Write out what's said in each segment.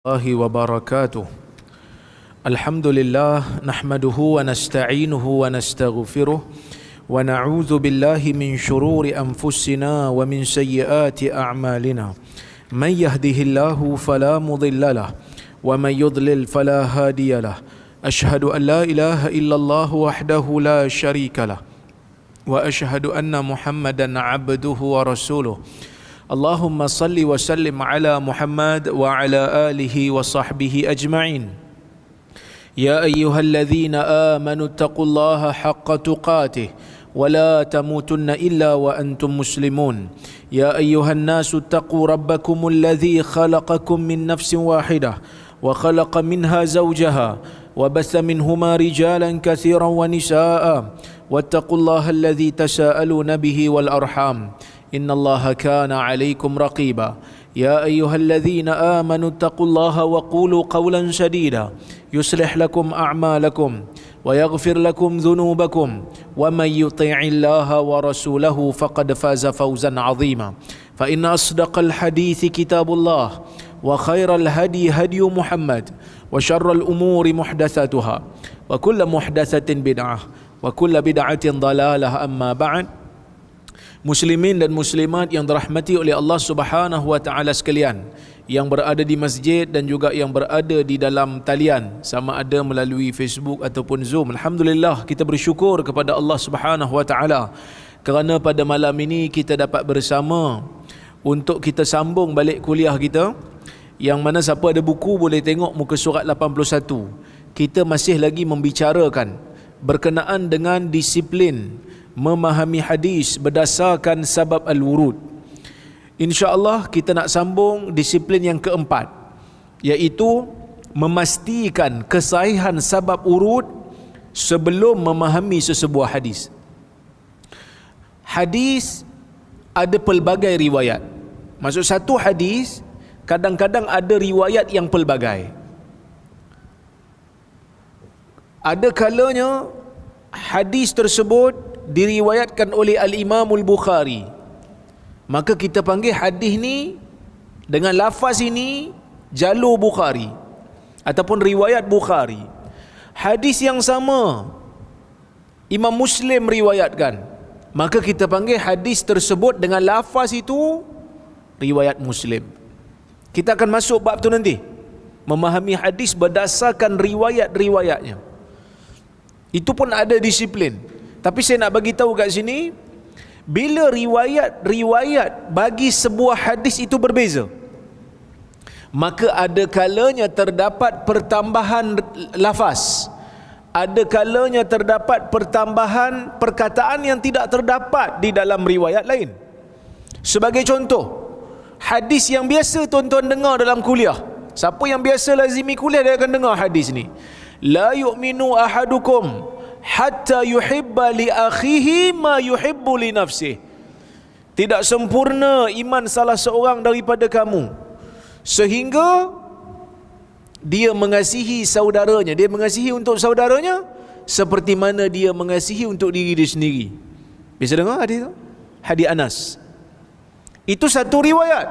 الله وبركاته. الحمد لله نحمده ونستعينه ونستغفره ونعوذ بالله من شرور أنفسنا ومن سيئات أعمالنا. من يهده الله فلا مضل له ومن يضلل فلا هادي له. أشهد أن لا إله إلا الله وحده لا شريك له وأشهد أن محمدا عبده ورسوله. اللهم صل وسلم على محمد وعلى آله وصحبه أجمعين. يا أيها الذين آمنوا اتقوا الله حق تقاته ولا تموتن إلا وأنتم مسلمون. يا أيها الناس اتقوا ربكم الذي خلقكم من نفس واحدة وخلق منها زوجها وبث منهما رجالا كثيرا ونساء واتقوا الله الذي تساءلون به والأرحام إن الله كان عليكم رقيبا. يا أيها الذين آمنوا اتقوا الله وقولوا قولا سديدا يصلح لكم أعمالكم ويغفر لكم ذنوبكم ومن يطيع الله ورسوله فقد فاز فوزا عظيما. فإن أصدق الحديث كتاب الله وخير الهدي هدي محمد وشر الأمور محدثاتها وكل محدثة بدعة وكل بدعة ضلالة. أما بعد, muslimin dan muslimat yang dirahmati oleh Allah Subhanahu wa taala sekalian, yang berada di masjid dan juga yang berada di dalam talian, sama ada melalui Facebook ataupun Zoom. Alhamdulillah, kita bersyukur kepada Allah Subhanahu wa taala kerana pada malam ini kita dapat bersama untuk kita sambung balik kuliah kita, yang mana siapa ada buku boleh tengok muka surat 81. Kita masih lagi membicarakan berkenaan dengan disiplin memahami hadis berdasarkan sabab al-wurud. InsyaAllah kita nak sambung disiplin yang keempat, iaitu memastikan kesahihan sabab urud sebelum memahami sesebuah hadis. Hadis ada pelbagai riwayat. Maksud satu hadis kadang-kadang ada riwayat yang pelbagai. Ada kalanya hadis tersebut diriwayatkan oleh Al-Imamul Bukhari, maka kita panggil hadis ni dengan lafaz ini jalur Bukhari ataupun riwayat Bukhari. Hadis yang sama Imam Muslim riwayatkan, maka kita panggil hadis tersebut dengan lafaz itu riwayat Muslim. Kita akan masuk bab tu nanti, memahami hadis berdasarkan riwayat-riwayatnya. Itu pun ada disiplin. Tapi saya nak bagi tahu kat sini, bila riwayat bagi sebuah hadis itu berbeza, maka ada kalanya terdapat pertambahan lafaz, ada kalanya terdapat pertambahan perkataan yang tidak terdapat di dalam riwayat lain. Sebagai contoh, hadis yang biasa tuan-tuan dengar dalam kuliah, siapa yang biasa lazimi kuliah dia akan dengar hadis ni. La yu'minu ahadukum hatta yuhibba li akhihi ma yuhibbu li nafsihi. Tidak sempurna iman salah seorang daripada kamu sehingga dia mengasihi saudaranya, dia mengasihi untuk saudaranya seperti mana dia mengasihi untuk diri dia sendiri. Bisa dengar hadis tu? Hadis Anas. Itu satu riwayat.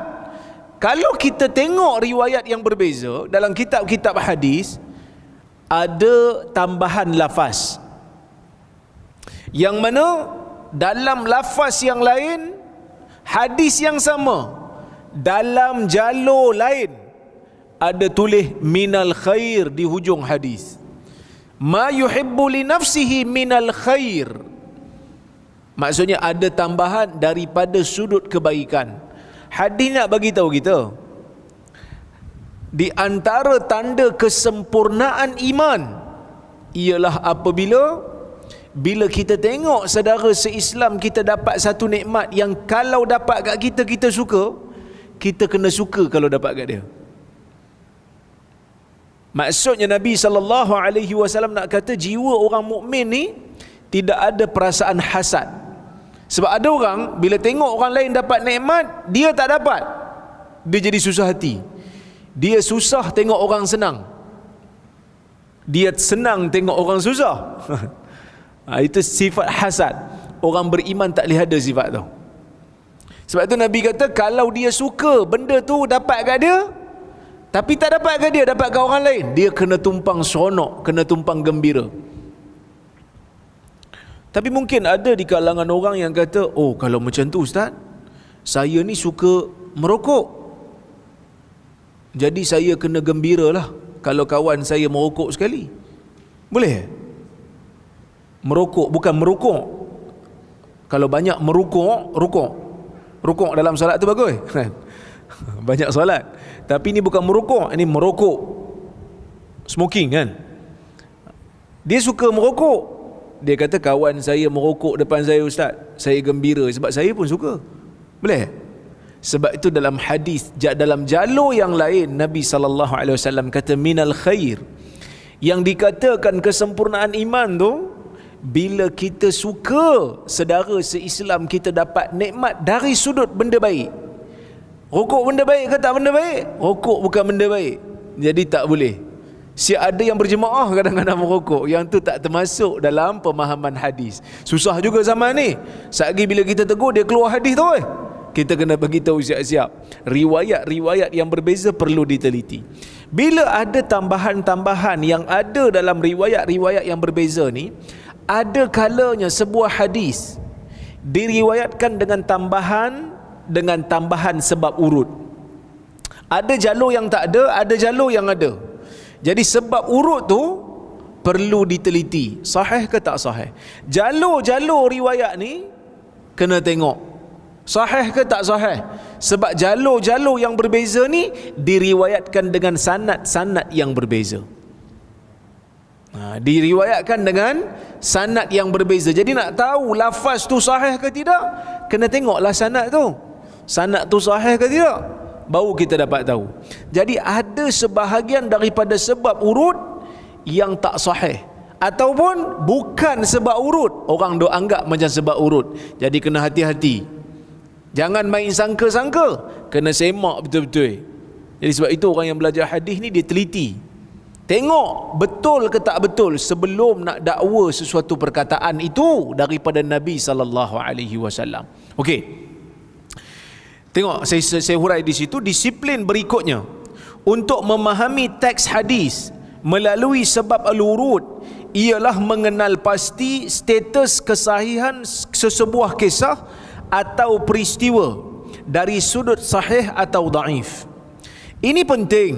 Kalau kita tengok riwayat yang berbeza dalam kitab-kitab hadis, ada tambahan lafaz, yang mana dalam lafaz yang lain, hadis yang sama, dalam jalur lain ada tulis minal khair di hujung hadis. Ma yuhibbu li nafsihi minal khair. Maksudnya ada tambahan daripada sudut kebaikan. Hadis nak bagi tahu kita, di antara tanda kesempurnaan iman ialah apabila kita tengok saudara se-Islam kita dapat satu nikmat yang kalau dapat kat kita, kita suka, kita kena suka kalau dapat kat dia. Maksudnya Nabi SAW nak kata jiwa orang mukmin ni tidak ada perasaan hasad. Sebab ada orang bila tengok orang lain dapat nikmat, dia tak dapat, dia jadi susah hati. Dia susah tengok orang senang, dia senang tengok orang susah. Itu sifat hasad. Orang beriman tak boleh ada sifat tu. Sebab tu Nabi kata kalau dia suka benda tu dapat kat dia, Tapi tak dapat ke dia, dapat ke orang lain, dia kena tumpang seronok, kena tumpang gembira. Tapi mungkin ada di kalangan orang yang kata, oh kalau macam tu ustaz, saya ni suka merokok, jadi saya kena gembira lah kalau kawan saya merokok sekali. Boleh? Merokok, bukan merokok. Kalau banyak merokok, rukuk dalam solat tu bagus. Banyak solat. Tapi ni bukan merokok, ini merokok. Smoking kan. Dia suka merokok. Dia kata kawan saya merokok depan saya ustaz, saya gembira sebab saya pun suka. Boleh? Sebab itu dalam hadis, dalam jalur yang lain, Nabi SAW kata minal khair. Yang dikatakan kesempurnaan iman tu, bila kita suka saudara se-Islam kita dapat nikmat dari sudut benda baik. Rokok benda baik ke tak benda baik? Rokok bukan benda baik, jadi tak boleh. Si ada yang berjemaah kadang-kadang merokok, yang tu tak termasuk dalam pemahaman hadis. Susah juga zaman ni. Satgi bila kita tegur, dia keluar hadis tu. Kita kena bagi tahu siap-siap. Riwayat-riwayat yang berbeza perlu diteliti. Bila ada tambahan-tambahan yang ada dalam riwayat-riwayat yang berbeza ni, ada kalanya sebuah hadis diriwayatkan dengan tambahan sebab urut. Ada jalur yang tak ada jalur yang ada. Jadi sebab urut tu perlu diteliti, sahih ke tak sahih. Jalur-jalur riwayat ni kena tengok sahih ke tak sahih. Sebab jalur-jalur yang berbeza ni diriwayatkan dengan sanad-sanad yang berbeza. Diriwayatkan dengan sanad yang berbeza. Jadi nak tahu lafaz tu sahih ke tidak, kena tengoklah sanad tu. Sanad tu sahih ke tidak, baru kita dapat tahu. Jadi ada sebahagian daripada sebab urut yang tak sahih, ataupun bukan sebab urut, orang dok anggap macam sebab urut. Jadi kena hati-hati, jangan main sangka-sangka, kena semak betul-betul. Jadi sebab itu orang yang belajar hadis ni dia teliti, tengok betul ke tak betul sebelum nak dakwa sesuatu perkataan itu daripada Nabi SAW. Okey, tengok saya hurai di situ disiplin berikutnya untuk memahami teks hadis melalui sebab al-wurud ialah mengenal pasti status kesahihan sesebuah kisah atau peristiwa dari sudut sahih atau dhaif. Ini penting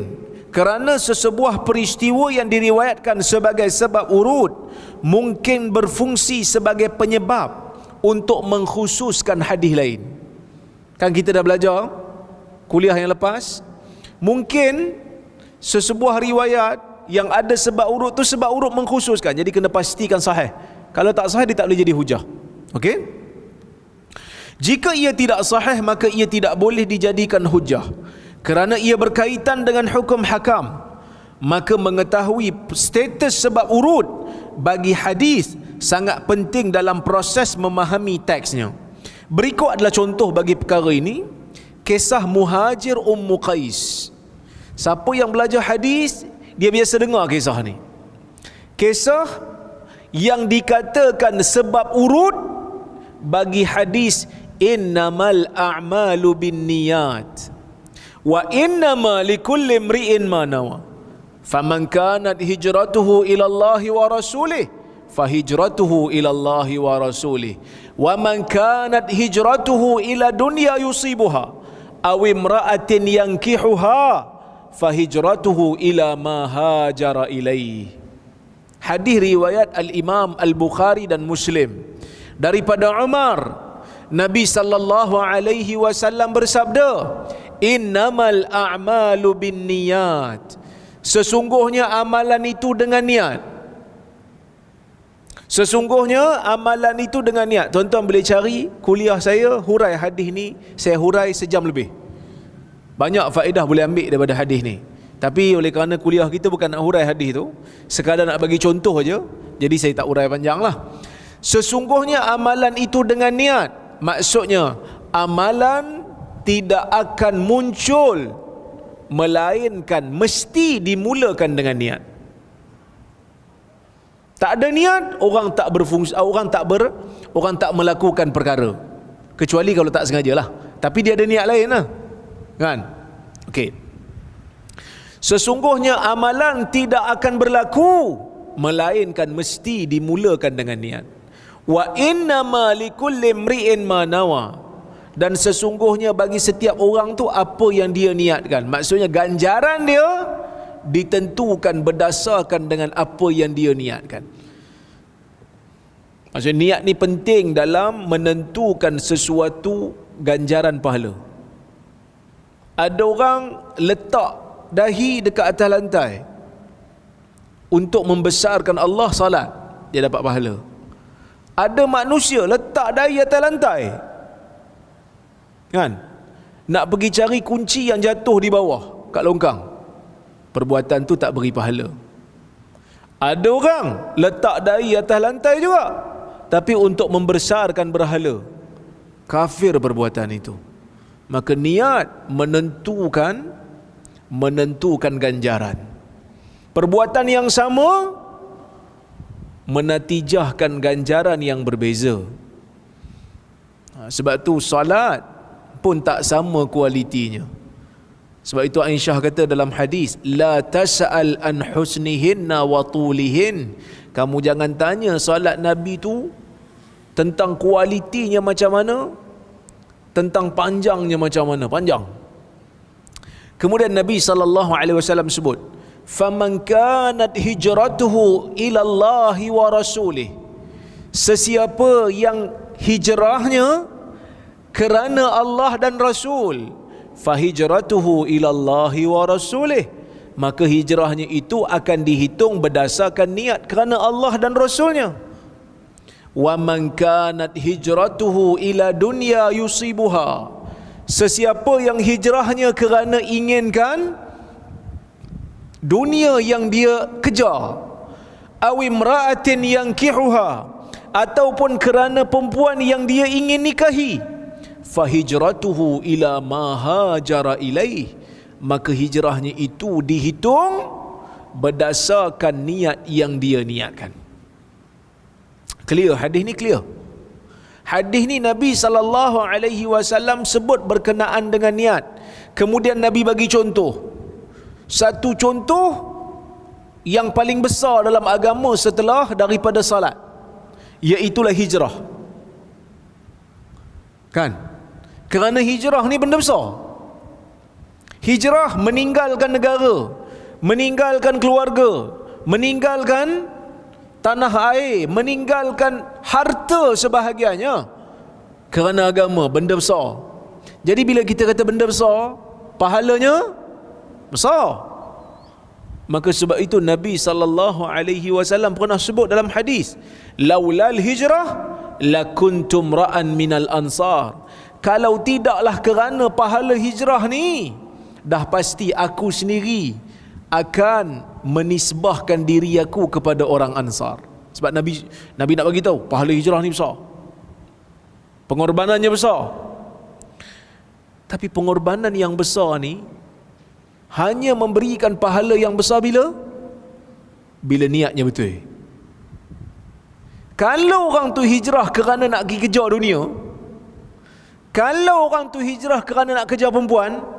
kerana sesebuah peristiwa yang diriwayatkan sebagai sebab urut mungkin berfungsi sebagai penyebab untuk mengkhususkan hadis lain. Kan kita dah belajar kuliah yang lepas, mungkin sesebuah riwayat yang ada sebab urut tu sebab urut mengkhususkan, jadi kena pastikan sahih. Kalau tak sahih dia tak boleh jadi hujah. Okey? Jika ia tidak sahih maka ia tidak boleh dijadikan hujah kerana ia berkaitan dengan hukum hakam. Maka mengetahui status sebab urut bagi hadis sangat penting dalam proses memahami teksnya. Berikut adalah contoh bagi perkara ini, kisah Muhajir Ummu Qais. Siapa yang belajar hadis, dia biasa dengar kisah ni. Kisah yang dikatakan sebab urut bagi hadis innamal a'malu binniyat wa innama likulli imri'in ma nawa. Faman kanat hijratuhu ila Allah wa rasulih fahijratuhu ila Allah wa rasulih wa man kanat hijratuhu ila dunya yusibuha aw imra'atin yankihuha fahijratuhu ila ma hajara ilaih. Hadis riwayat al-Imam Al-Bukhari dan Muslim daripada Umar. Nabi sallallahu alaihi wasallam bersabda, innamal a'malu binniyat. Sesungguhnya amalan itu dengan niat. Sesungguhnya amalan itu dengan niat. Tuan-tuan boleh cari kuliah saya, hurai hadis ni, saya hurai sejam lebih. Banyak faedah boleh ambil daripada hadis ni. Tapi oleh kerana kuliah kita bukan nak hurai hadis tu, sekadar nak bagi contoh aja, jadi saya tak hurai panjang lah. Sesungguhnya amalan itu dengan niat, maksudnya amalan tidak akan muncul melainkan mesti dimulakan dengan niat. Tak ada niat, orang tak berfungsi, orang tak melakukan perkara, kecuali kalau tak sengaja lah. Tapi dia ada niat lain lah, kan? Okey. Sesungguhnya amalan tidak akan berlaku melainkan mesti dimulakan dengan niat. Wa innama likulli imri'in ma nawa. Dan sesungguhnya bagi setiap orang tu apa yang dia niatkan. Maksudnya ganjaran dia ditentukan berdasarkan dengan apa yang dia niatkan. Maksudnya niat ni penting dalam menentukan sesuatu ganjaran pahala. Ada orang letak dahi dekat atas lantai untuk membesarkan Allah, salat, dia dapat pahala. Ada manusia letak dahi atas lantai, kan, nak pergi cari kunci yang jatuh di bawah kat longkang, perbuatan tu tak beri pahala. Ada orang letak dahi atas lantai juga, tapi untuk membesarkan berhala, kafir perbuatan itu. Maka niat menentukan ganjaran. Perbuatan yang sama menatijahkan ganjaran yang berbeza. Sebab tu salat pun tak sama kualitinya. Sebab itu Aisyah kata dalam hadis, la tas'al an husnihinna wa tulihin. Kamu jangan tanya salat Nabi tu tentang kualitinya macam mana, tentang panjangnya macam mana, panjang. Kemudian Nabi SAW sebut, faman kanat hijratuhu ila Allah wa rasulih. Sesiapa yang hijrahnya kerana Allah dan Rasul, fahijratuhu ila Allah wa rasulih, maka hijrahnya itu akan dihitung berdasarkan niat kerana Allah dan Rasulnya. Wa man kanat hijratuhu ila dunya yusibuha. Sesiapa yang hijrahnya kerana inginkan dunia yang dia kejar, aw imra'atin yankihuha, ataupun kerana perempuan yang dia ingin nikahi, fahijratuhu ila ma hajara ilaih, maka hijrahnya itu dihitung berdasarkan niat yang dia niatkan. Clear? Hadis ni clear. Hadis ni Nabi SAW sebut berkenaan dengan niat. Kemudian Nabi bagi contoh. Satu contoh yang paling besar dalam agama setelah daripada salat, iaitulah hijrah. Kan? Kerana hijrah ni benda besar. Hijrah meninggalkan negara, meninggalkan keluarga, meninggalkan tanah air, meninggalkan harta sebahagiannya kerana agama, benda besar. Jadi bila kita kata benda besar, pahalanya besar. Maka sebab itu Nabi SAW pernah sebut dalam hadis, laulal hijrah lakuntum ra'an minal ansar. Kalau tidaklah kerana pahala hijrah ni, dah pasti aku sendiri akan menisbahkan diri aku kepada orang Ansar. Sebab Nabi nak bagi tahu pahala hijrah ni besar, pengorbanannya besar. Tapi pengorbanan yang besar ni hanya memberikan pahala yang besar bila niatnya betul. Kalau orang tu hijrah kerana nak pergi kejar dunia, kalau orang tu hijrah kerana nak kejar perempuan,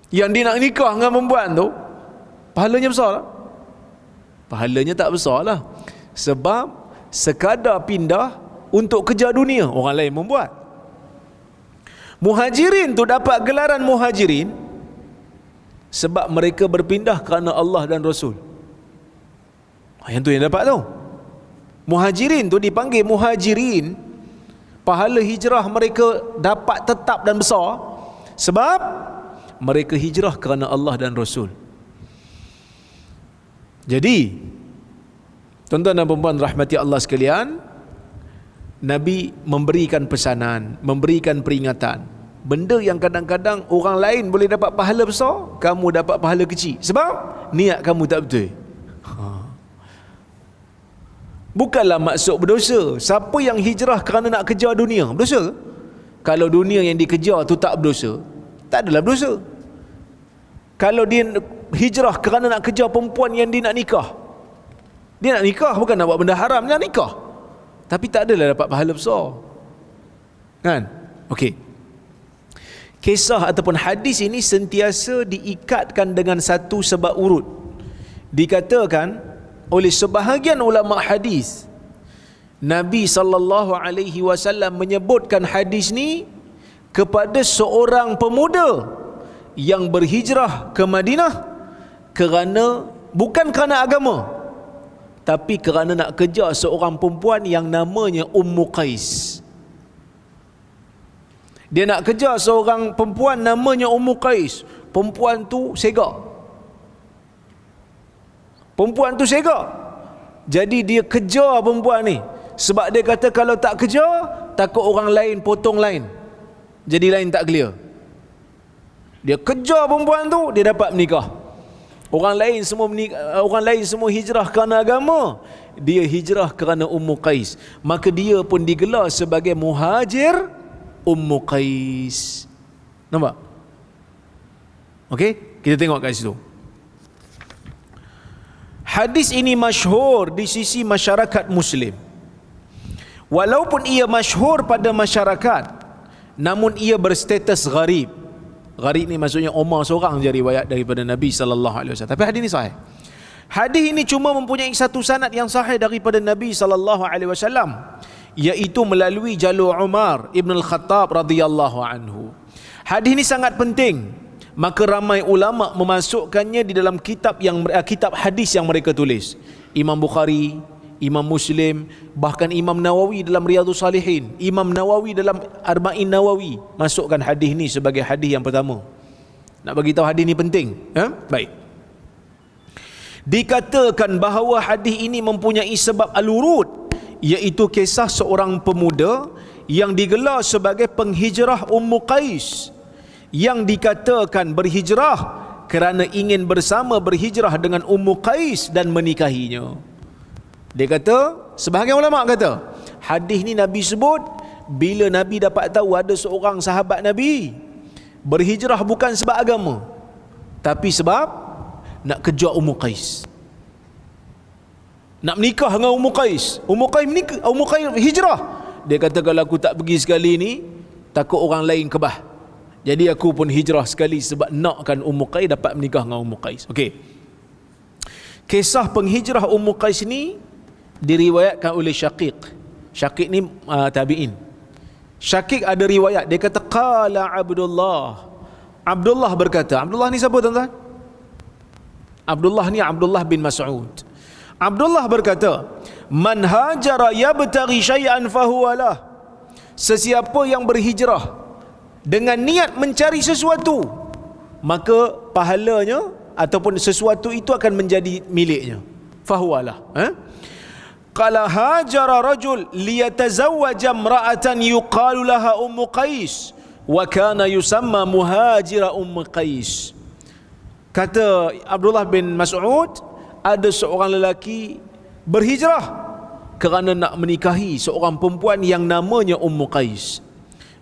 yang dia nak nikah dengan perempuan tu, pahalanya besar tak? Pahalanya tak besar lah. Sebab sekadar pindah untuk kejar dunia, orang lain membuat. Muhajirin tu dapat gelaran muhajirin sebab mereka berpindah kerana Allah dan Rasul. Yang tu yang dapat tu. Muhajirin tu dipanggil muhajirin, pahala hijrah mereka dapat tetap dan besar sebab mereka hijrah kerana Allah dan Rasul. Jadi, tuan-tuan dan puan-puan rahmati Allah sekalian, Nabi memberikan pesanan, memberikan peringatan. Benda yang kadang-kadang orang lain boleh dapat pahala besar, kamu dapat pahala kecil sebab niat kamu tak betul. Bukanlah maksud berdosa. Siapa yang hijrah kerana nak kejar dunia, berdosa? Kalau dunia yang dikejar tu tak berdosa, tak adalah berdosa. Kalau dia hijrah kerana nak kejar perempuan yang dia nak nikah, dia nak nikah bukan nak buat benda haram, dia nak nikah, tapi tak adalah dapat pahala besar, kan? Okey, kisah ataupun hadis ini sentiasa diikatkan dengan satu sebab urut. Dikatakan oleh sebahagian ulama hadis, Nabi SAW menyebutkan hadis ni kepada seorang pemuda yang berhijrah ke Madinah bukan kerana agama, tapi kerana nak kejar seorang perempuan yang namanya Ummu Qais. Dia nak kejar seorang perempuan namanya Ummu Qais. Perempuan tu segak. Jadi dia kejar perempuan ni, sebab dia kata kalau tak kejar, takut orang lain potong lain, jadi lain tak clear. Dia kejar perempuan tu, dia dapat menikah. Orang lain semua hijrah kerana agama, dia hijrah kerana Ummu Qais. Maka dia pun digelar sebagai muhajir Ummu Qais. Nampak? Okey, kita tengok kat situ. Hadis ini masyhur di sisi masyarakat Muslim. Walaupun ia masyhur pada masyarakat, namun ia berstatus gharib. Gharib ni maksudnya Umar seorang je riwayat daripada Nabi SAW. Tapi hadis ini sahih. Hadis ini cuma mempunyai satu sanad yang sahih daripada Nabi SAW, iaitu melalui jalur Umar Ibn Al-Khattab radhiyallahu anhu. Hadis ini sangat penting, maka ramai ulama memasukkannya di dalam kitab hadis yang mereka tulis. Imam Bukhari, Imam Muslim, bahkan Imam Nawawi dalam Riyadhus Salihin, Imam Nawawi dalam Arba'in Nawawi masukkan hadis ni sebagai hadis yang pertama. Nak bagi tahu hadis ni penting, Baik. Dikatakan bahawa hadis ini mempunyai sebab al-wurud, iaitu kisah seorang pemuda yang digelar sebagai penghijrah Ummu Qais, yang dikatakan berhijrah kerana ingin bersama berhijrah dengan Ummu Qais dan menikahinya. Dia kata, sebahagian ulama kata, hadis ni Nabi sebut bila Nabi dapat tahu ada seorang sahabat Nabi berhijrah bukan sebab agama, tapi sebab nak kejar Ummu Qais, nak menikah dengan Ummu Qais. Ummu Qais hijrah. Dia kata, kalau aku tak pergi sekali ni, takut orang lain kebah, jadi aku pun hijrah sekali sebab nakkan Ummu Qais dapat menikah dengan Ummu Qais. Okey. Kisah penghijrah Ummu Qais ni diriwayatkan oleh Syaqiq. Syaqiq ni tabi'in. Syaqiq ada riwayat, dia kata qala Abdullah berkata. Abdullah ni siapa tuan-tuan? Abdullah ni Abdullah bin Mas'ud. Abdullah berkata, man hajara yabtaghi syai'an fahuwa lah. Sesiapa yang berhijrah dengan niat mencari sesuatu, maka pahalanya ataupun sesuatu itu akan menjadi miliknya. Fahuwa lah. Qala hajara rajul liyatazawwaja imra'atan yuqalu laha Ummu Qais wa kana yusamma muhajira Ummu Qais. Kata Abdullah bin Mas'ud, ada seorang lelaki berhijrah kerana nak menikahi seorang perempuan yang namanya Ummu Qais,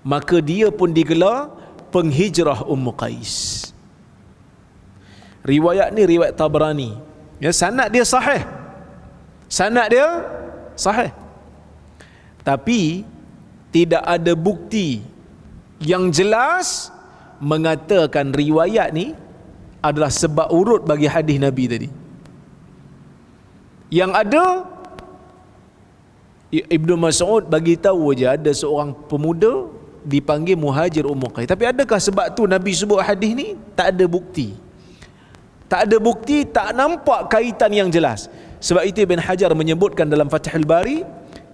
maka dia pun digelar penghijrah Ummu Qais. Riwayat ni riwayat Tabrani. Ya, sanad dia sahih. Tapi tidak ada bukti yang jelas mengatakan riwayat ni adalah sebab urut bagi hadis Nabi tadi. Yang ada, Ibnu Mas'ud bagi tahu je ada seorang pemuda dipanggil muhajir Ummu Qais. Tapi adakah sebab tu Nabi sebut hadis ni? Tak ada bukti. Tak nampak kaitan yang jelas. Sebab itu Ibn Hajar menyebutkan dalam Fathul Bari,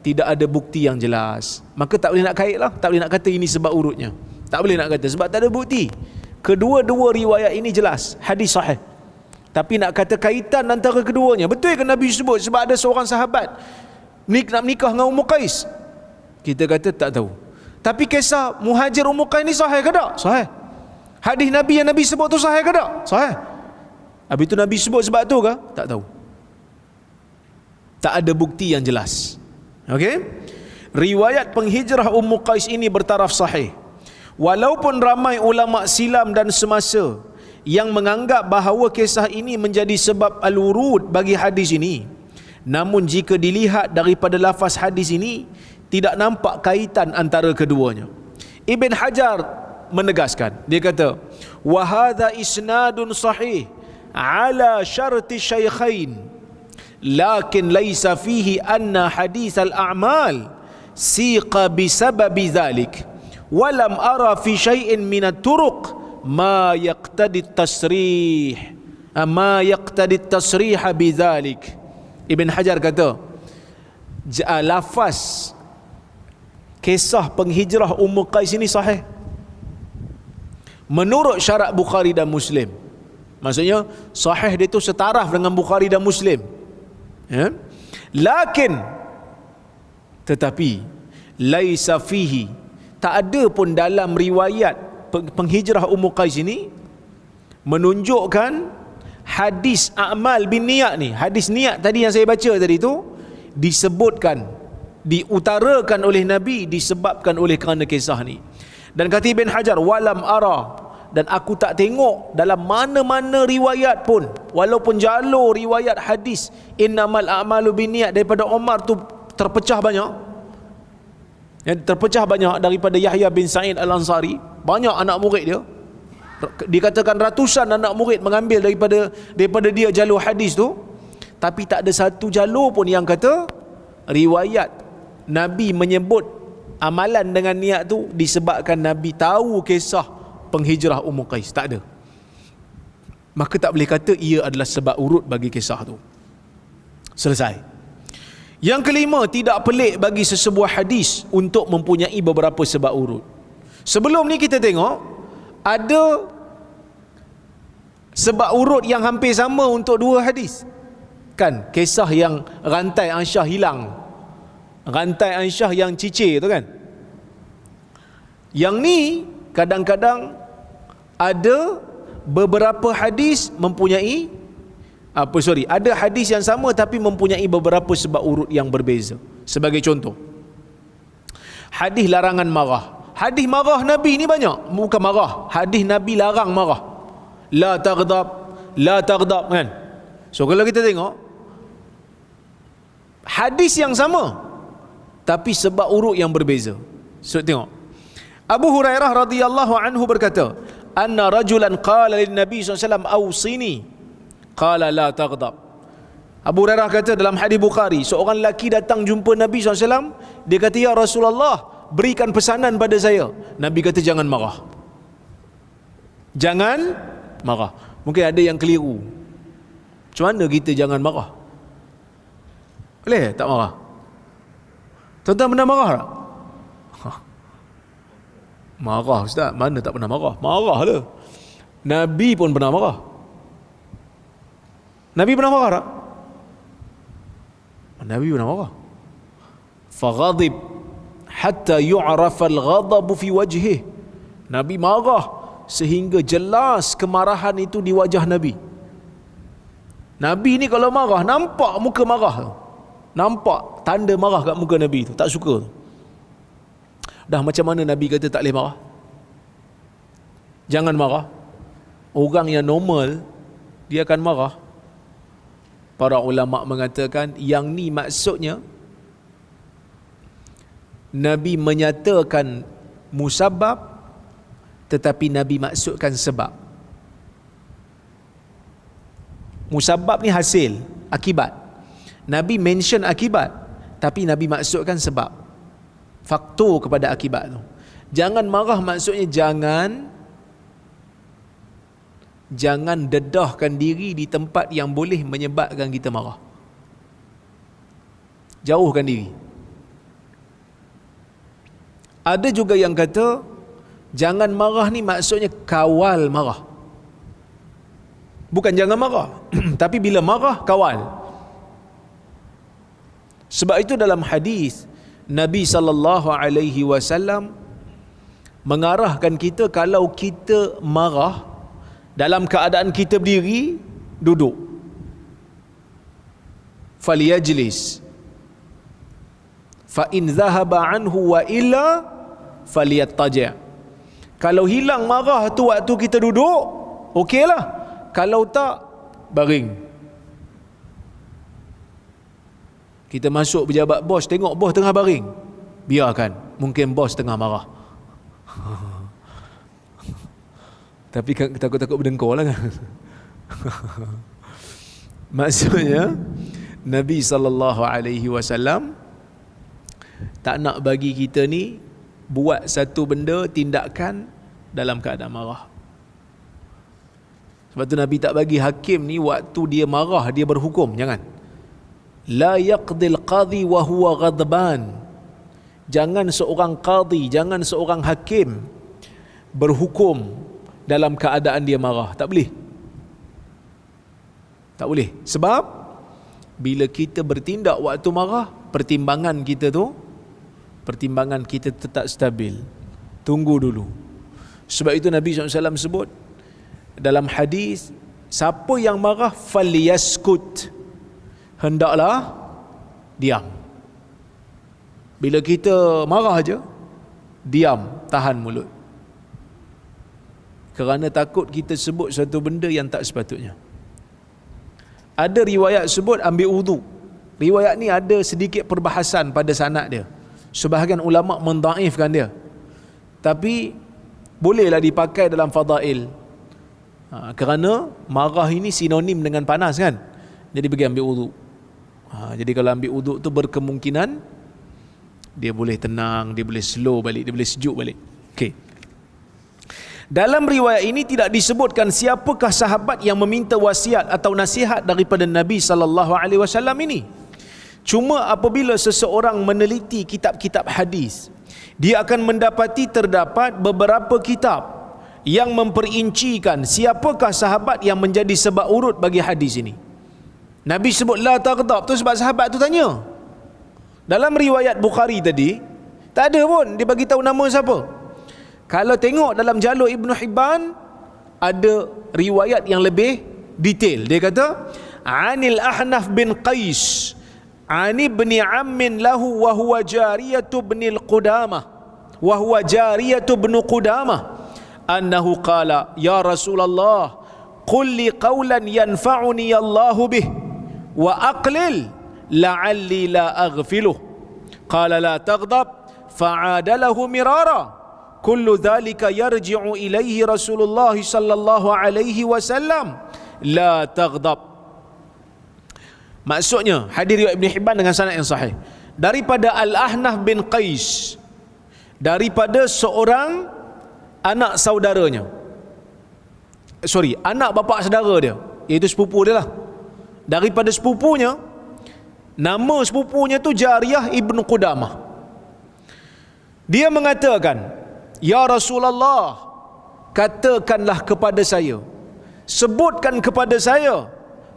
tidak ada bukti yang jelas. Maka tak boleh nak kait lah, tak boleh nak kata ini sebab urutnya. Tak boleh nak kata, sebab tak ada bukti. Kedua-dua riwayat ini jelas, hadis sahih. Tapi nak kata kaitan antara keduanya, betul ke Nabi sebut sebab ada seorang sahabat nak menikah dengan Ummu Qais? Kita kata tak tahu. Tapi kisah muhajir Ummu Qais ni sahih ke tak? Sahih. Hadis Nabi yang Nabi sebut tu sahih ke tak? Sahih. Habis tu Nabi sebut sebab tu ke? Tak tahu. Tak ada bukti yang jelas. Okey? Riwayat penghijrah Ummu Qais ini bertaraf sahih. Walaupun ramai ulama silam dan semasa yang menganggap bahawa kisah ini menjadi sebab al-wurud bagi hadis ini, namun jika dilihat daripada lafaz hadis ini, tidak nampak kaitan antara keduanya. Ibn Hajar menegaskan. Dia kata, wa hadha isnadun sahih ala syarti syaikhain, lakin laisa fihi anna hadis al-a'mal siqa bisababi dhalik, wa lam ara fi syai'in min at-turuq ma yaqtadi at-tasrih bidzalik. Ibn Hajar kata, lafaz kisah penghijrah Ummu Qais ini sahih menurut syarat Bukhari dan Muslim. Maksudnya sahih dia tu setaraf dengan Bukhari dan Muslim, ya? Tetapi laisa fihi, tak ada pun dalam riwayat penghijrah Ummu Qais ini menunjukkan hadis a'mal bin niat ni. Hadis niat tadi yang saya baca tadi tu disebutkan, diutarakan oleh Nabi disebabkan oleh kerana kisah ni. Dan kata Ibn Hajar, walam ara, dan aku tak tengok dalam mana-mana riwayat pun, walaupun jalur riwayat hadis innamal a'malu binniat daripada Umar tu terpecah banyak, terpecah banyak daripada Yahya bin Sa'id Al-Ansari, banyak anak murid dia, dikatakan ratusan anak murid mengambil daripada dia jalur hadis tu, tapi tak ada satu jalur pun yang kata riwayat Nabi menyebut amalan dengan niat tu disebabkan Nabi tahu kisah penghijrah Ummu Qais. Tak ada. Maka tak boleh kata ia adalah sebab urut bagi kisah tu. Selesai. Yang kelima, tidak pelik bagi sesebuah hadis untuk mempunyai beberapa sebab urut. Sebelum ni kita tengok ada sebab urut yang hampir sama untuk dua hadis. Kan kisah yang rantai Aisyah hilang, rantai Aisyah yang cicir tu kan. Yang ni kadang-kadang ada beberapa hadis mempunyai ada hadis yang sama tapi mempunyai beberapa sebab urut yang berbeza. Sebagai contoh, hadis larangan marah. Hadis marah Nabi ni banyak, bukan marah, hadis Nabi larang marah. La taghdab kan. So kalau kita tengok hadis yang sama tapi sebab urut yang berbeza. So tengok, Abu Hurairah radhiyallahu anhu berkata, anna rajulan qala lin Nabi SAW awsini, qala la taghdab. Abu Hurairah kata dalam hadis Bukhari, seorang lelaki datang jumpa Nabi SAW, dia kata, ya Rasulullah, berikan pesanan pada saya. Nabi kata, jangan marah. Jangan marah. Mungkin ada yang keliru, macam mana kita jangan marah? Boleh tak marah? Tuan-tuan pernah marah tak? Marah ustaz, mana tak pernah marah? Marah lah. Nabi pun pernah marah. Nabi pernah marah tak? Nabi pernah marah. Faghadib hatta yu'rafa al-ghadab fi wajhih. Nabi marah sehingga jelas kemarahan itu di wajah Nabi. Nabi ni kalau marah, nampak muka marah, nampak tanda marah kat muka Nabi tu, tak suka tu. Dah macam mana Nabi kata tak boleh marah? Jangan marah. Orang yang normal dia akan marah. Para ulama mengatakan yang ni maksudnya Nabi menyatakan musabab, tetapi Nabi maksudkan sebab. Musabab ni hasil, akibat. Nabi mention akibat, tapi Nabi maksudkan sebab, faktor kepada akibat tu. Jangan marah maksudnya jangan dedahkan diri di tempat yang boleh menyebabkan kita marah. Jauhkan diri. Ada juga yang kata jangan marah ni maksudnya kawal marah. Bukan jangan marah tapi bila marah kawal. Sebab itu dalam hadis Nabi SAW mengarahkan kita, kalau kita marah dalam keadaan kita berdiri, duduk. Faliyajlis fa in dhahaba anhu wa illa falyattaji'. Kalau hilang marah tu waktu kita duduk, okeylah. Kalau tak, baring. Kita masuk pejabat bos, tengok bos tengah baring, biarkan, mungkin bos tengah marah. Tapi takut-takut berdengkur lah kan. Maksudnya Nabi SAW tak nak bagi kita ni buat satu benda, tindakan dalam keadaan marah. Sebab tu Nabi tak bagi hakim ni waktu dia marah dia berhukum. Jangan. La yaqdil qadhi wa huwa ghadban. Jangan seorang qadhi, jangan seorang hakim berhukum dalam keadaan dia marah. Tak boleh. Tak boleh. Sebab bila kita bertindak waktu marah, pertimbangan kita tak stabil. Tunggu dulu. Sebab itu Nabi SAW sebut dalam hadis, siapa yang marah falyaskut, hendaklah diam. Bila kita marah aja, diam, tahan mulut. Kerana takut kita sebut satu benda yang tak sepatutnya. Ada riwayat sebut ambil wudu. Riwayat ni ada sedikit perbahasan pada sanad dia. Sebahagian ulama mendaifkan dia. Tapi bolehlah dipakai dalam fadail. Kerana marah ini sinonim dengan panas kan. Jadi pergi ambil wudu. Jadi kalau ambil wudu tu berkemungkinan dia boleh tenang, dia boleh slow balik, dia boleh sejuk balik. Okey. Dalam riwayat ini tidak disebutkan siapakah sahabat yang meminta wasiat atau nasihat daripada Nabi SAW ini. Cuma apabila seseorang meneliti kitab-kitab hadis, dia akan mendapati terdapat beberapa kitab yang memperincikan siapakah sahabat yang menjadi sebab urut bagi hadis ini. Nabi sebut la taghdab tu sebab sahabat tu tanya. Dalam riwayat Bukhari tadi tak ada pun dia bagi tahu nama siapa. Kalau tengok dalam jalur Ibn Hibban ada riwayat yang lebih detail. Dia kata Anil Ahnaf bin Qais Ani ibni ammin lahu wa huwa jariyatu ibnil Qudamah wa huwa jariyatu ibnu Qudamah annahu qala ya Rasulullah qul li qawlan yanfa'uni Allahu bih wa aqlil la'alli la aghfiluh qala la taghdab fa'adalahu mirara kullu dhalika yarji'u ilaihi Rasulullah sallallahu alaihi wasallam la taghdab. Maksudnya hadis riwayat Ibn Hibban dengan sanad yang sahih daripada Al-Ahnaf bin Qais, daripada seorang anak saudaranya, anak bapa saudara dia, iaitu sepupu dia lah. Daripada sepupunya, nama sepupunya tu Jariyah ibnu Qudamah. Dia mengatakan, ya Rasulullah, katakanlah kepada saya, sebutkan kepada saya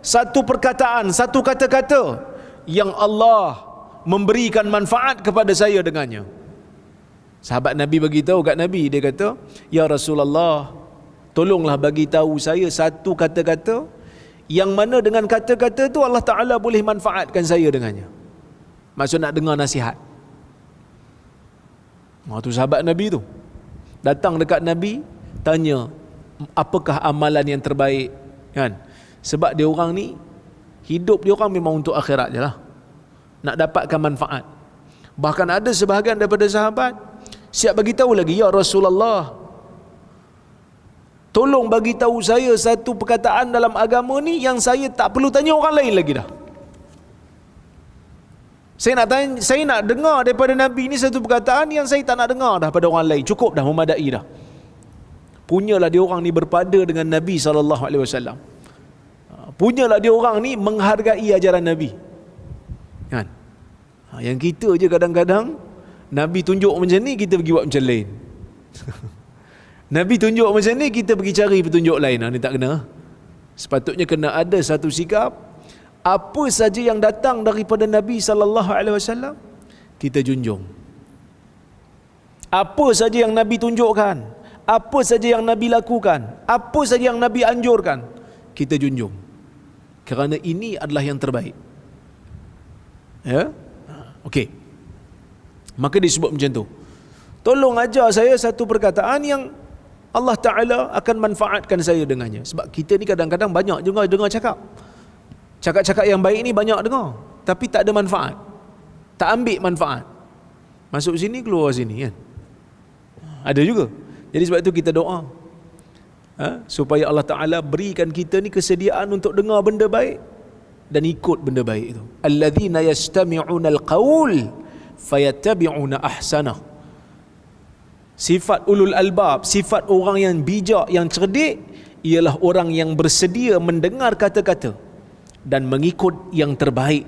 satu perkataan, satu kata-kata yang Allah memberikan manfaat kepada saya dengannya. Sahabat Nabi bagi tahu kat Nabi, dia kata, ya Rasulullah, tolonglah bagi tahu saya satu kata-kata yang mana dengan kata-kata tu Allah Ta'ala boleh manfaatkan saya dengannya. Maksud nak dengar nasihat. Tu sahabat Nabi tu datang dekat Nabi, tanya apakah amalan yang terbaik kan. Sebab dia orang ni, hidup dia orang memang untuk akhirat je lah, nak dapatkan manfaat. Bahkan ada sebahagian daripada sahabat siap bagi tahu lagi, ya Rasulullah, tolong bagi tahu saya satu perkataan dalam agama ni yang saya tak perlu tanya orang lain lagi dah. Saya nak dengar daripada Nabi ni satu perkataan yang saya tak nak dengar dah pada orang lain. Cukup dah, memadai dah. Punyalah dia orang ni berpada dengan Nabi SAW. Punyalah dia orang ni menghargai ajaran Nabi. Kan? Yang kita je kadang-kadang Nabi tunjuk macam ni, kita pergi buat macam lain. Nabi tunjuk macam ni, kita pergi cari petunjuk lain. Ni tak kena. Sepatutnya kena ada satu sikap, apa saja yang datang daripada Nabi SAW, kita junjung. Apa saja yang Nabi tunjukkan, apa saja yang Nabi lakukan, apa saja yang Nabi anjurkan, kita junjung. Kerana ini adalah yang terbaik. Ya? Okey. Maka disebut macam tu. Tolong ajar saya satu perkataan yang Allah Ta'ala akan manfaatkan saya dengannya. Sebab kita ni kadang-kadang banyak juga dengar cakap. Cakap-cakap yang baik ni banyak dengar, tapi tak ada manfaat. Tak ambil manfaat. Masuk sini, keluar sini kan. Ada juga. Jadi sebab itu kita doa, Supaya Allah Ta'ala berikan kita ni kesediaan untuk dengar benda baik dan ikut benda baik itu. Alladzina yastami'una al-qaul fayattabi'una ahsanah. Sifat ulul albab, sifat orang yang bijak, yang cerdik, ialah orang yang bersedia mendengar kata-kata dan mengikut yang terbaik.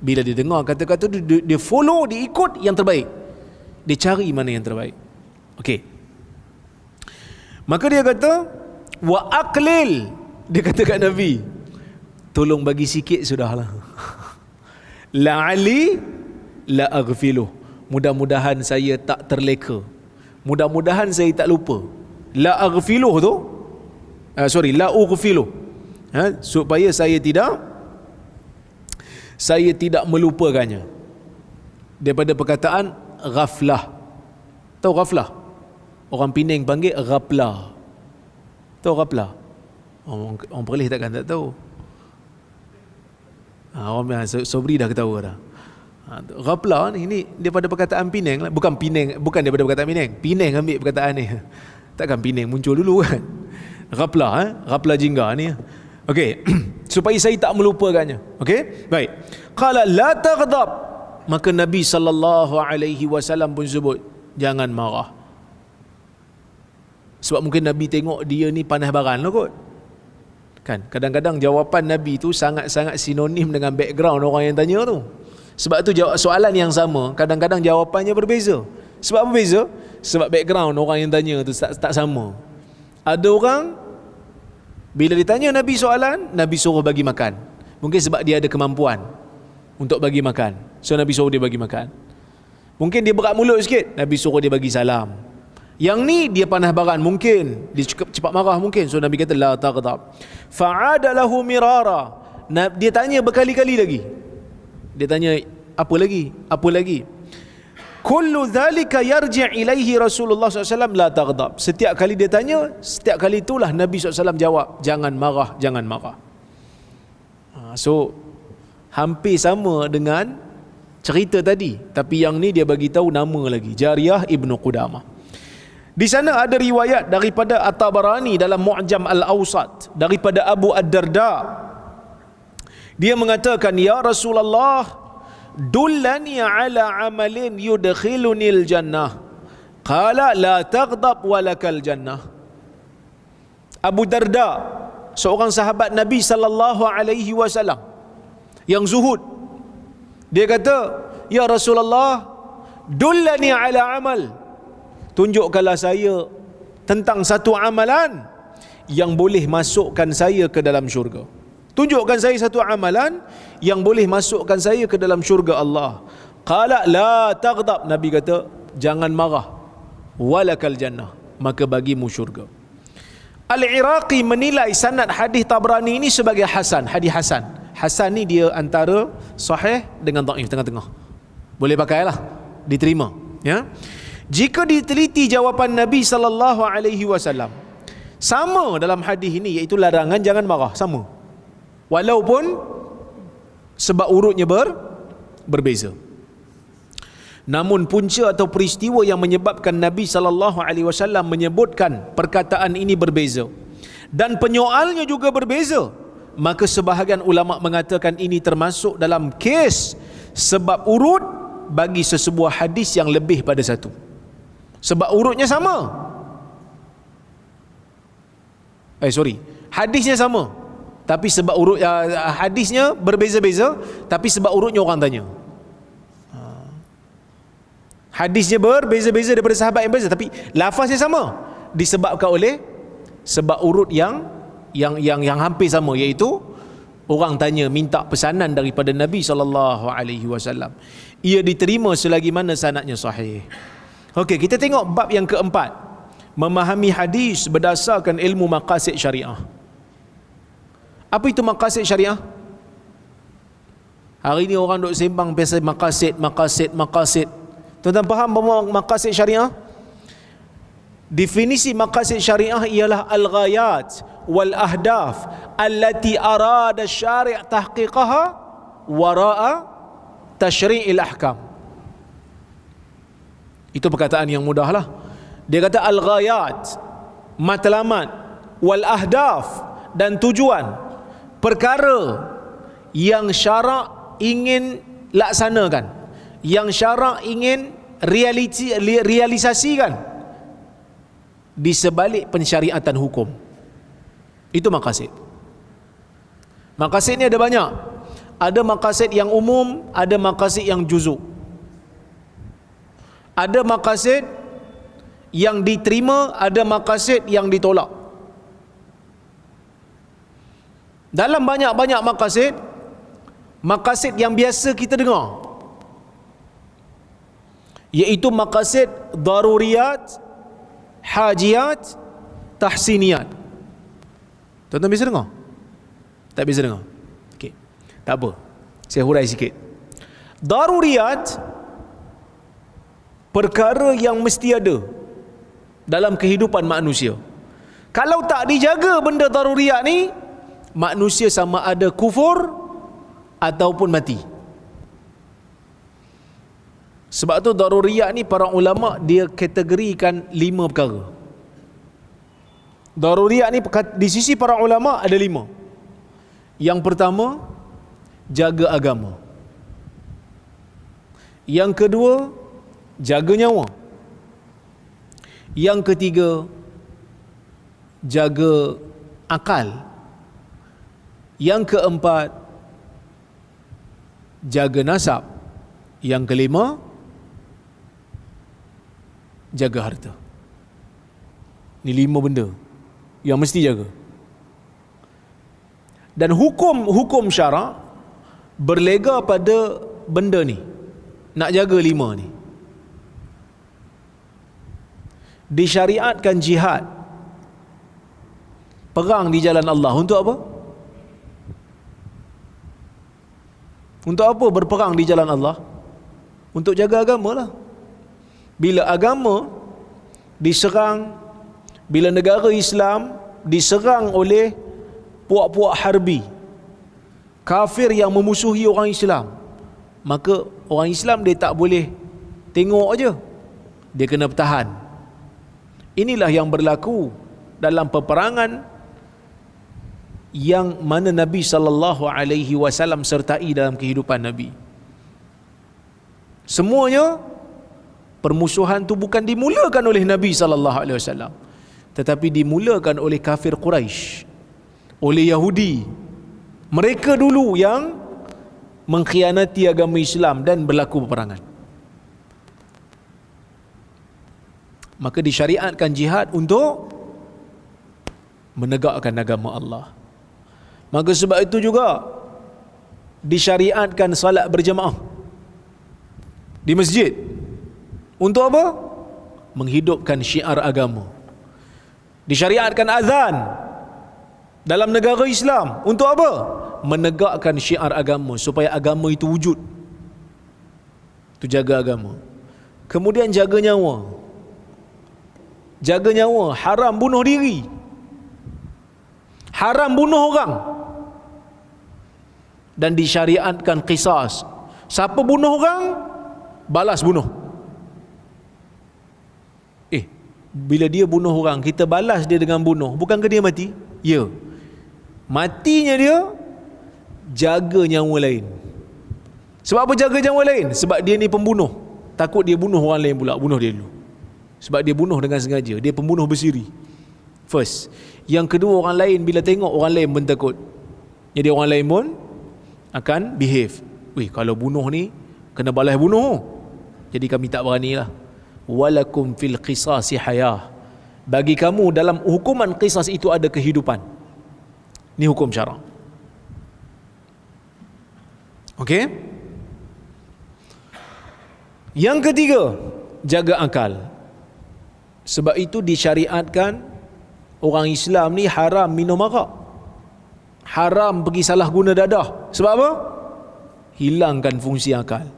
Bila dia dengar kata-kata tu, dia follow, dia ikut yang terbaik, dia cari mana yang terbaik. Okey, maka dia kata wa aqlil, dia kata kat Nabi, tolong bagi sikit sudahlah. La'ali la aghfiluh, mudah-mudahan saya tak terleka, mudah-mudahan saya tak lupa. La aghfiluh tu la ughfiluh, supaya saya tidak melupakannya. Daripada perkataan ghaflah. Tahu ghaflah? Orang Penang panggil ghapla. Tahu ghapla? Orang Perlis takkan tak tahu. Orang Sobri dah ketawa dah. Ghapla ni daripada perkataan Penang lah. Bukan daripada perkataan Penang. Penang ambil perkataan ni. Takkan Penang muncul dulu kan? Ghapla, ghapla jingga ni. Okey, supaya saya tak melupakannya. Okey, baik. Qala la taghdab, maka Nabi SAW pun sebut, jangan marah. Sebab mungkin Nabi tengok dia ni panas baran lah kot. Kan, kadang-kadang jawapan Nabi tu sangat-sangat sinonim dengan background orang yang tanya tu. Sebab tu jawab soalan yang sama, kadang-kadang jawapannya berbeza. Sebab apa berbeza? Sebab background orang yang tanya tu tak sama. Ada orang bila ditanya Nabi soalan, Nabi suruh bagi makan. Mungkin sebab dia ada kemampuan untuk bagi makan, so Nabi suruh dia bagi makan. Mungkin dia berat mulut sikit, Nabi suruh dia bagi salam. Yang ni dia panas baran, mungkin dia cepat marah mungkin, so Nabi kata la taghdab. Fa'ada lahu mirara, dia tanya berkali-kali lagi. Dia tanya apa lagi. Kullu dhalika yarji' ilaihi Rasulullah SAW la taghdab. Setiap kali dia tanya, setiap kali itulah Nabi SAW jawab, jangan marah. So hampir sama dengan cerita tadi, tapi yang ni dia bagi tahu nama lagi, Jariyah ibnu Qudamah. Di sana ada riwayat daripada At-Tabarani dalam Mu'jam Al-Awsat daripada Abu Ad-Darda. Dia mengatakan, ya Rasulullah, dullani ala amalin yudkhilunil jannah. Qala la taghdab walakal jannah. Abu Darda, seorang sahabat Nabi sallallahu alaihi wasallam yang zuhud, dia kata, ya Rasulullah, dullani ala amal, tunjukkanlah saya tentang satu amalan yang boleh masukkan saya ke dalam syurga. Tunjukkan saya satu amalan yang boleh masukkan saya ke dalam syurga Allah. Qala la taghdab, Nabi kata jangan marah, walakal jannah, maka bagimu syurga. Al-Iraqi menilai sanad hadis Tabrani ini sebagai hasan, hadis hasan. Hasan ni dia antara sahih dengan dhaif, tengah-tengah. Boleh pakailah, diterima, ya. Jika diteliti jawapan Nabi sallallahu alaihi wasallam, sama dalam hadis ini, iaitu larangan jangan marah, sama. Walaupun sebab urutnya berbeza. Namun punca atau peristiwa yang menyebabkan Nabi SAW menyebutkan perkataan ini berbeza dan penyoalnya juga berbeza, maka sebahagian ulama mengatakan ini termasuk dalam kes sebab urut bagi sesebuah hadis yang lebih pada satu. Sebab urutnya sama. Hadisnya sama, tapi sebab urut hadisnya berbeza-beza, tapi sebab urutnya orang tanya. Hadisnya berbeza-beza daripada sahabat yang berbeza, tapi lafaznya sama, disebabkan oleh sebab urut yang hampir sama, iaitu orang tanya, minta pesanan daripada Nabi SAW. Ia diterima selagi mana sanadnya sahih. Okey, kita tengok bab yang keempat, memahami hadis berdasarkan ilmu maqasid syariah. Apa itu maqasid syariah? Hari ni orang duk sembang biasa maqasid. Tuan-tuan faham bahawa maqasid syariah? Definisi maqasid syariah ialah al-ghayat wal ahdaf allati arada syari' tahqiqaha wara'a tashri'il ahkam. Itu perkataan yang mudahlah. Dia kata al-ghayat, matlamat, wal ahdaf, dan tujuan perkara yang syarak ingin laksanakan, yang syarak ingin realisasikan di sebalik pensyariatan hukum. Itu maqasid. Maqasid ni ada banyak. Ada maqasid yang umum, ada maqasid yang juzuk. Ada maqasid yang diterima, ada maqasid yang ditolak. Dalam banyak-banyak maqasid, maqasid yang biasa kita dengar iaitu maqasid daruriyat, hajiyat, tahsiniyat. Tuan-tuan bisa dengar? Tak bisa dengar? Okey. Tak apa. Saya hurai sikit. Daruriyat, perkara yang mesti ada dalam kehidupan manusia. Kalau tak dijaga benda daruriyat ni, manusia sama ada kufur ataupun mati. Sebab tu daruriyat ni para ulama dia kategorikan 5 perkara. Daruriyat ni di sisi para ulama ada 5. Yang pertama, jaga agama. Yang kedua, jaga nyawa. Yang ketiga, jaga akal. Yang keempat, jaga nasab. Yang kelima, jaga harta. Ni 5 benda yang mesti jaga. Dan hukum syarak berlega pada benda ni. Nak jaga 5 ni. Disyariatkan jihad, perang di jalan Allah. Untuk apa? Untuk apa berperang di jalan Allah? Untuk jaga agama lah. Bila agama diserang, bila negara Islam diserang oleh puak-puak harbi, kafir yang memusuhi orang Islam, maka orang Islam dia tak boleh tengok aja, dia kena bertahan. Inilah yang berlaku dalam peperangan yang mana Nabi SAW sertai dalam kehidupan Nabi. Semuanya permusuhan tu bukan dimulakan oleh Nabi SAW, tetapi dimulakan oleh kafir Quraisy, oleh Yahudi. Mereka dulu yang mengkhianati agama Islam dan berlaku peperangan. Maka disyariatkan jihad untuk menegakkan agama Allah. Maka sebab itu juga disyariatkan salat berjemaah di masjid. Untuk apa? Menghidupkan syiar agama. Disyariatkan azan dalam negara Islam. Untuk apa? Menegakkan syiar agama, supaya agama itu wujud. Itu jaga agama. Kemudian jaga nyawa. Jaga nyawa, haram bunuh diri, haram bunuh orang, dan disyariatkan qisas. Siapa bunuh orang, balas bunuh. Bila dia bunuh orang, kita balas dia dengan bunuh, bukankah dia mati? Ya. Matinya dia jaga nyawa lain. Sebab apa jaga nyawa lain? Sebab dia ni pembunuh. Takut dia bunuh orang lain pula, bunuh dia dulu. Sebab dia bunuh dengan sengaja. Dia pembunuh bersiri. First. Yang kedua, orang lain bila tengok, orang lain pun takut. Jadi orang lain pun akan behave. Weh, kalau bunuh ni kena balas bunuh. Jadi kami tak berani lah. Walakum fil qisasi hayah. Bagi kamu dalam hukuman qisas itu ada kehidupan. Ni hukum syarak. Okey? Yang ketiga, jaga akal. Sebab itu disyariatkan orang Islam ni haram minum arak, haram pergi salah guna dadah. Sebab apa? Hilangkan fungsi akal.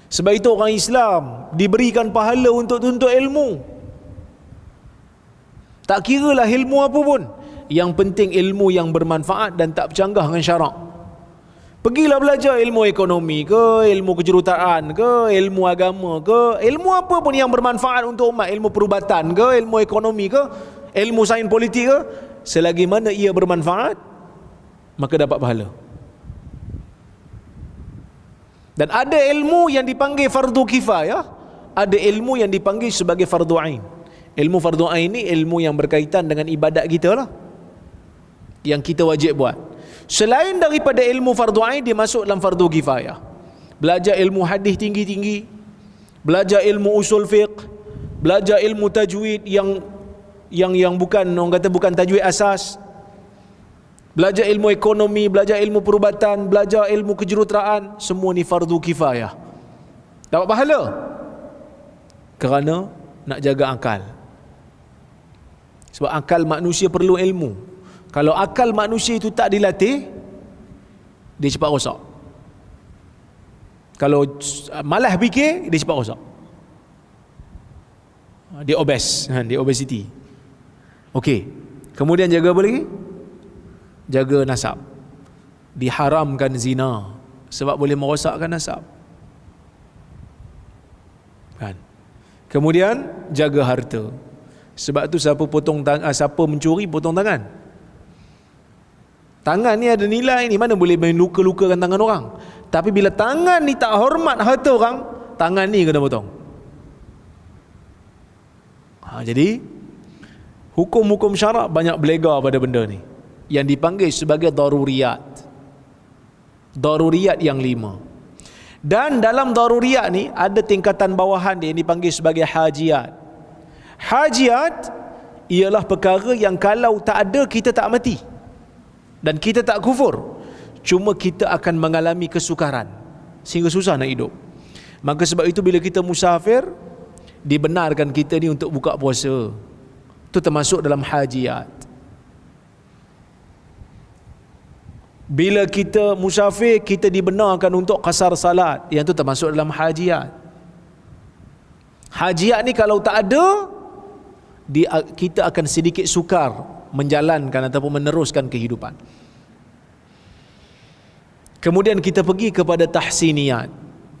Sebab itu orang Islam diberikan pahala untuk tuntut ilmu. Tak kiralah ilmu apa pun, yang penting ilmu yang bermanfaat dan tak bercanggah dengan syarak. Pergilah belajar ilmu ekonomi ke, ilmu kejuruteraan ke, ilmu agama ke, ilmu apa pun yang bermanfaat untuk umat, ilmu perubatan ke, ilmu ekonomi ke, ilmu sains politik ke, selagi mana ia bermanfaat, maka dapat pahala. Dan ada ilmu yang dipanggil fardu kifayah, ada ilmu yang dipanggil sebagai fardu ain. Ilmu fardu ain ni ilmu yang berkaitan dengan ibadat kita lah, yang kita wajib buat. Selain daripada ilmu fardu ain, dia masuk dalam fardu kifayah. Belajar ilmu hadis tinggi-tinggi, belajar ilmu usul fiqh, belajar ilmu tajwid yang bukan, orang kata bukan tajwid asas, belajar ilmu ekonomi, belajar ilmu perubatan, belajar ilmu kejuruteraan, semua ni fardu kifayah. Dapat pahala kerana nak jaga akal. Sebab akal manusia perlu ilmu. Kalau akal manusia itu tak dilatih, dia cepat rosak. Kalau malas fikir, dia cepat rosak. Dia obes, dia obesity. Okey. Kemudian jaga apa lagi? Jaga nasab. Diharamkan zina sebab boleh merosakkan nasab. Kan? Kemudian jaga harta. Sebab tu siapa mencuri, potong tangan. Tangan ni ada nilai ni, mana boleh luka-lukakan tangan orang. Tapi bila tangan ni tak hormat harta orang, tangan ni kena potong. Jadi hukum-hukum syarak banyak belega pada benda ni, yang dipanggil sebagai daruriyat. Daruriyat yang 5. Dan dalam daruriyat ni ada tingkatan bawahan dia yang dipanggil sebagai hajiat. Hajiat ialah perkara yang kalau tak ada kita tak mati dan kita tak kufur, cuma kita akan mengalami kesukaran sehingga susah nak hidup. Maka sebab itu bila kita musafir, dibenarkan kita ni untuk buka puasa. Itu termasuk dalam hajiat. Bila kita musafir, kita dibenarkan untuk qasar salat, yang itu termasuk dalam hajiat. Hajiat ni kalau tak ada, kita akan sedikit sukar menjalankan ataupun meneruskan kehidupan. Kemudian kita pergi kepada tahsiniyat.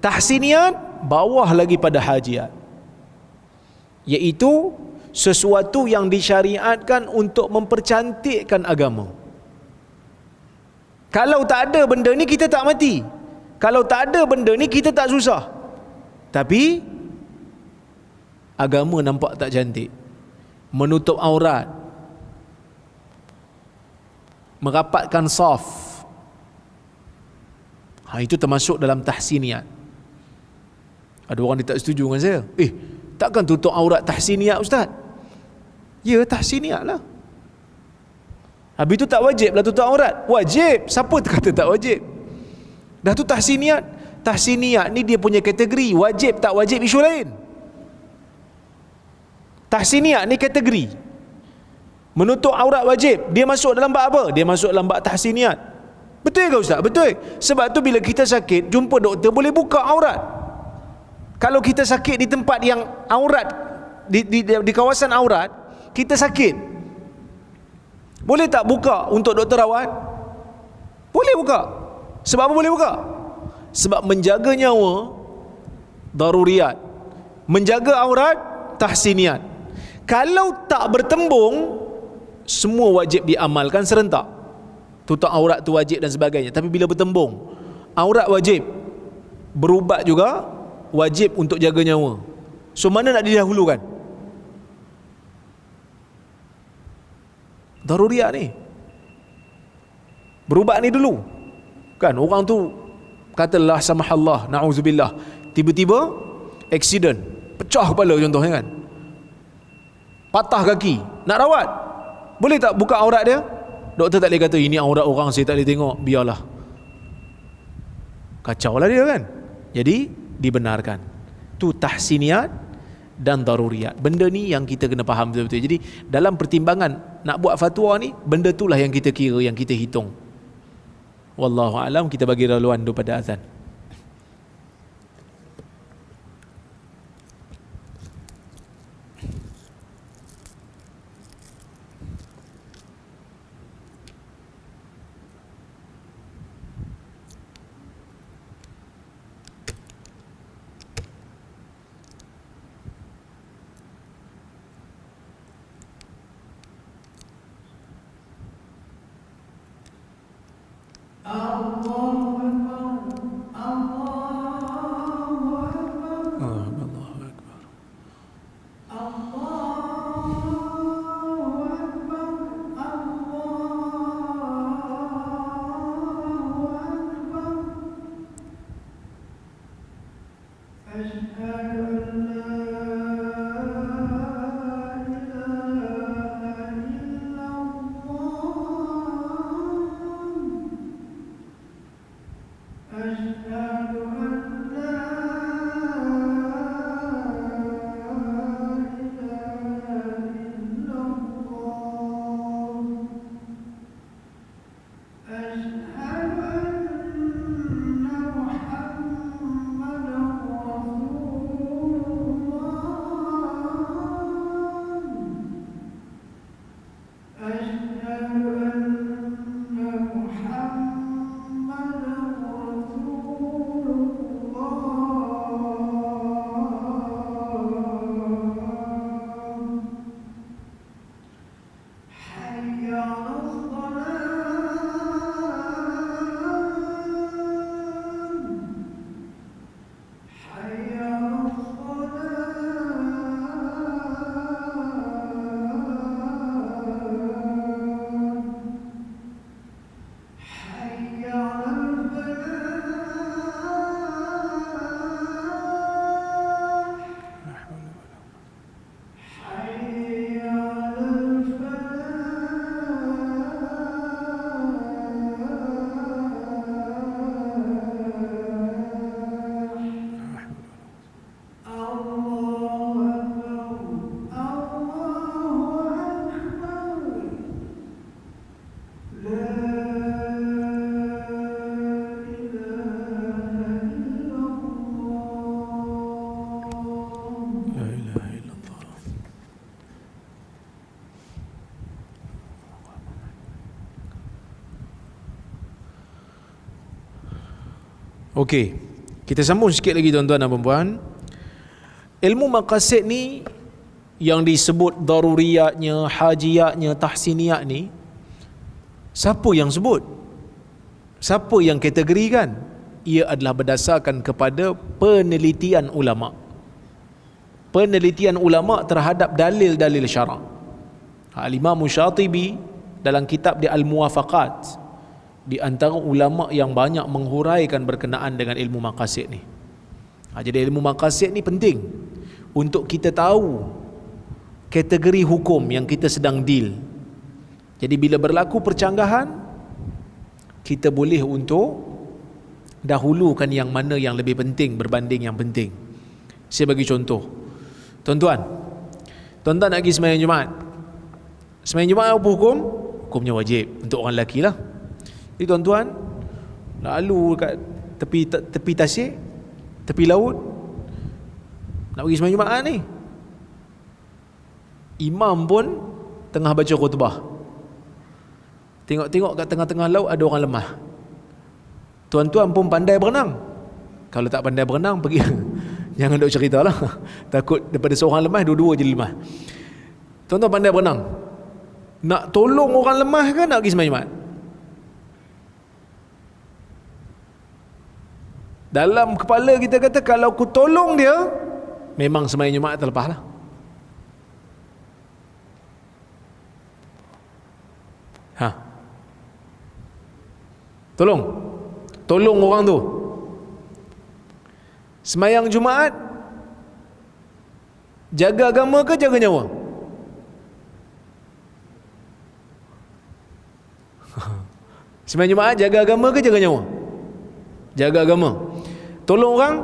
Tahsiniyat bawah lagi pada hajiat, iaitu sesuatu yang disyariatkan untuk mempercantikkan agama. Kalau tak ada benda ni kita tak mati. Kalau tak ada benda ni kita tak susah. Tapi agama nampak tak cantik. Menutup aurat, merapatkan saf, itu termasuk dalam tahsiniyat. Ada orang dia tak setuju dengan saya. Takkan tutup aurat tahsiniyat, ustaz? Ya, tahsiniyat lah. Habis tu tak wajib lah tutup aurat. Wajib. Siapa kata tak wajib? Dah tu tahsiniyat. Tahsiniyat ni dia punya kategori. Wajib tak wajib isu lain. Tahsiniyat ni kategori. Menutup aurat wajib, dia masuk dalam bab apa? Dia masuk dalam bab tahsiniyat. Betul ke ustaz? Betul. Sebab tu bila kita sakit, jumpa doktor, boleh buka aurat. Kalau kita sakit di tempat yang aurat, di kawasan aurat, kita sakit, boleh tak buka untuk doktor rawat? Boleh buka. Sebab apa boleh buka? Sebab menjaga nyawa, daruriyat. Menjaga aurat, tahsiniyat. Kalau tak bertembung, semua wajib diamalkan serentak. Tutup aurat tu wajib dan sebagainya. Tapi bila bertembung, aurat wajib, berubat juga wajib untuk jaga nyawa. So mana nak didahulukan? Daruriyat ni, berubat ni dulu. Kan orang tu katalah samahallah, na'udzubillah, tiba-tiba accident, pecah kepala contohnya kan, patah kaki, nak rawat, boleh tak buka aurat dia? Doktor tak boleh kata ini aurat orang, saya tak boleh tengok, biarlah. Kacau lah dia kan. Jadi dibenarkan. Tu tahsiniyat dan daruriyat. Benda ni yang kita kena faham betul-betul. Jadi dalam pertimbangan nak buat fatwa ni, benda itulah yang kita kira, yang kita hitung. Wallahu alam. Kita bagi laluan daripada azan. Okey, kita sambung sikit lagi tuan-tuan dan puan-puan. Ilmu maqasid ni yang disebut daruriyatnya, hajiyatnya, tahsiniyat ni, siapa yang sebut? Siapa yang kategorikan? Ia adalah berdasarkan kepada penelitian ulama. Penelitian ulama terhadap dalil-dalil syarak. Al-Imam Syatibi dalam kitab dia Al-Muwafaqat, di antara ulama yang banyak menghuraikan berkenaan dengan ilmu maqasid ni. Jadi ilmu maqasid ni penting untuk kita tahu kategori hukum yang kita sedang deal. Jadi bila berlaku percanggahan, kita boleh untuk dahulukan yang mana yang lebih penting berbanding yang penting. Saya bagi contoh. Tuan-tuan nak pergi sembahyang Jumaat. Sembahyang Jumaat apa hukum? Hukumnya wajib untuk orang lelaki lah. Jadi tuan-tuan lalu kat tepi tasik, tepi laut, nak pergi sembahyang Jumaat ni. Imam pun tengah baca khutbah. Tengok-tengok kat tengah-tengah laut ada orang lemah. Tuan-tuan pun pandai berenang. Kalau tak pandai berenang, pergi jangan duk cerita lah. Takut daripada seorang lemah, dua-dua je lemah. Tuan-tuan pandai berenang. Nak tolong orang lemah ke nak pergi sembahyang Jumaat? Dalam kepala kita kata, kalau aku tolong dia, memang sembahyang Jumaat terlepas lah. Tolong orang tu. Sembahyang Jumaat jaga agama ke jaga nyawa? Sembahyang Jumaat jaga agama ke jaga nyawa? Jaga agama. Tolong orang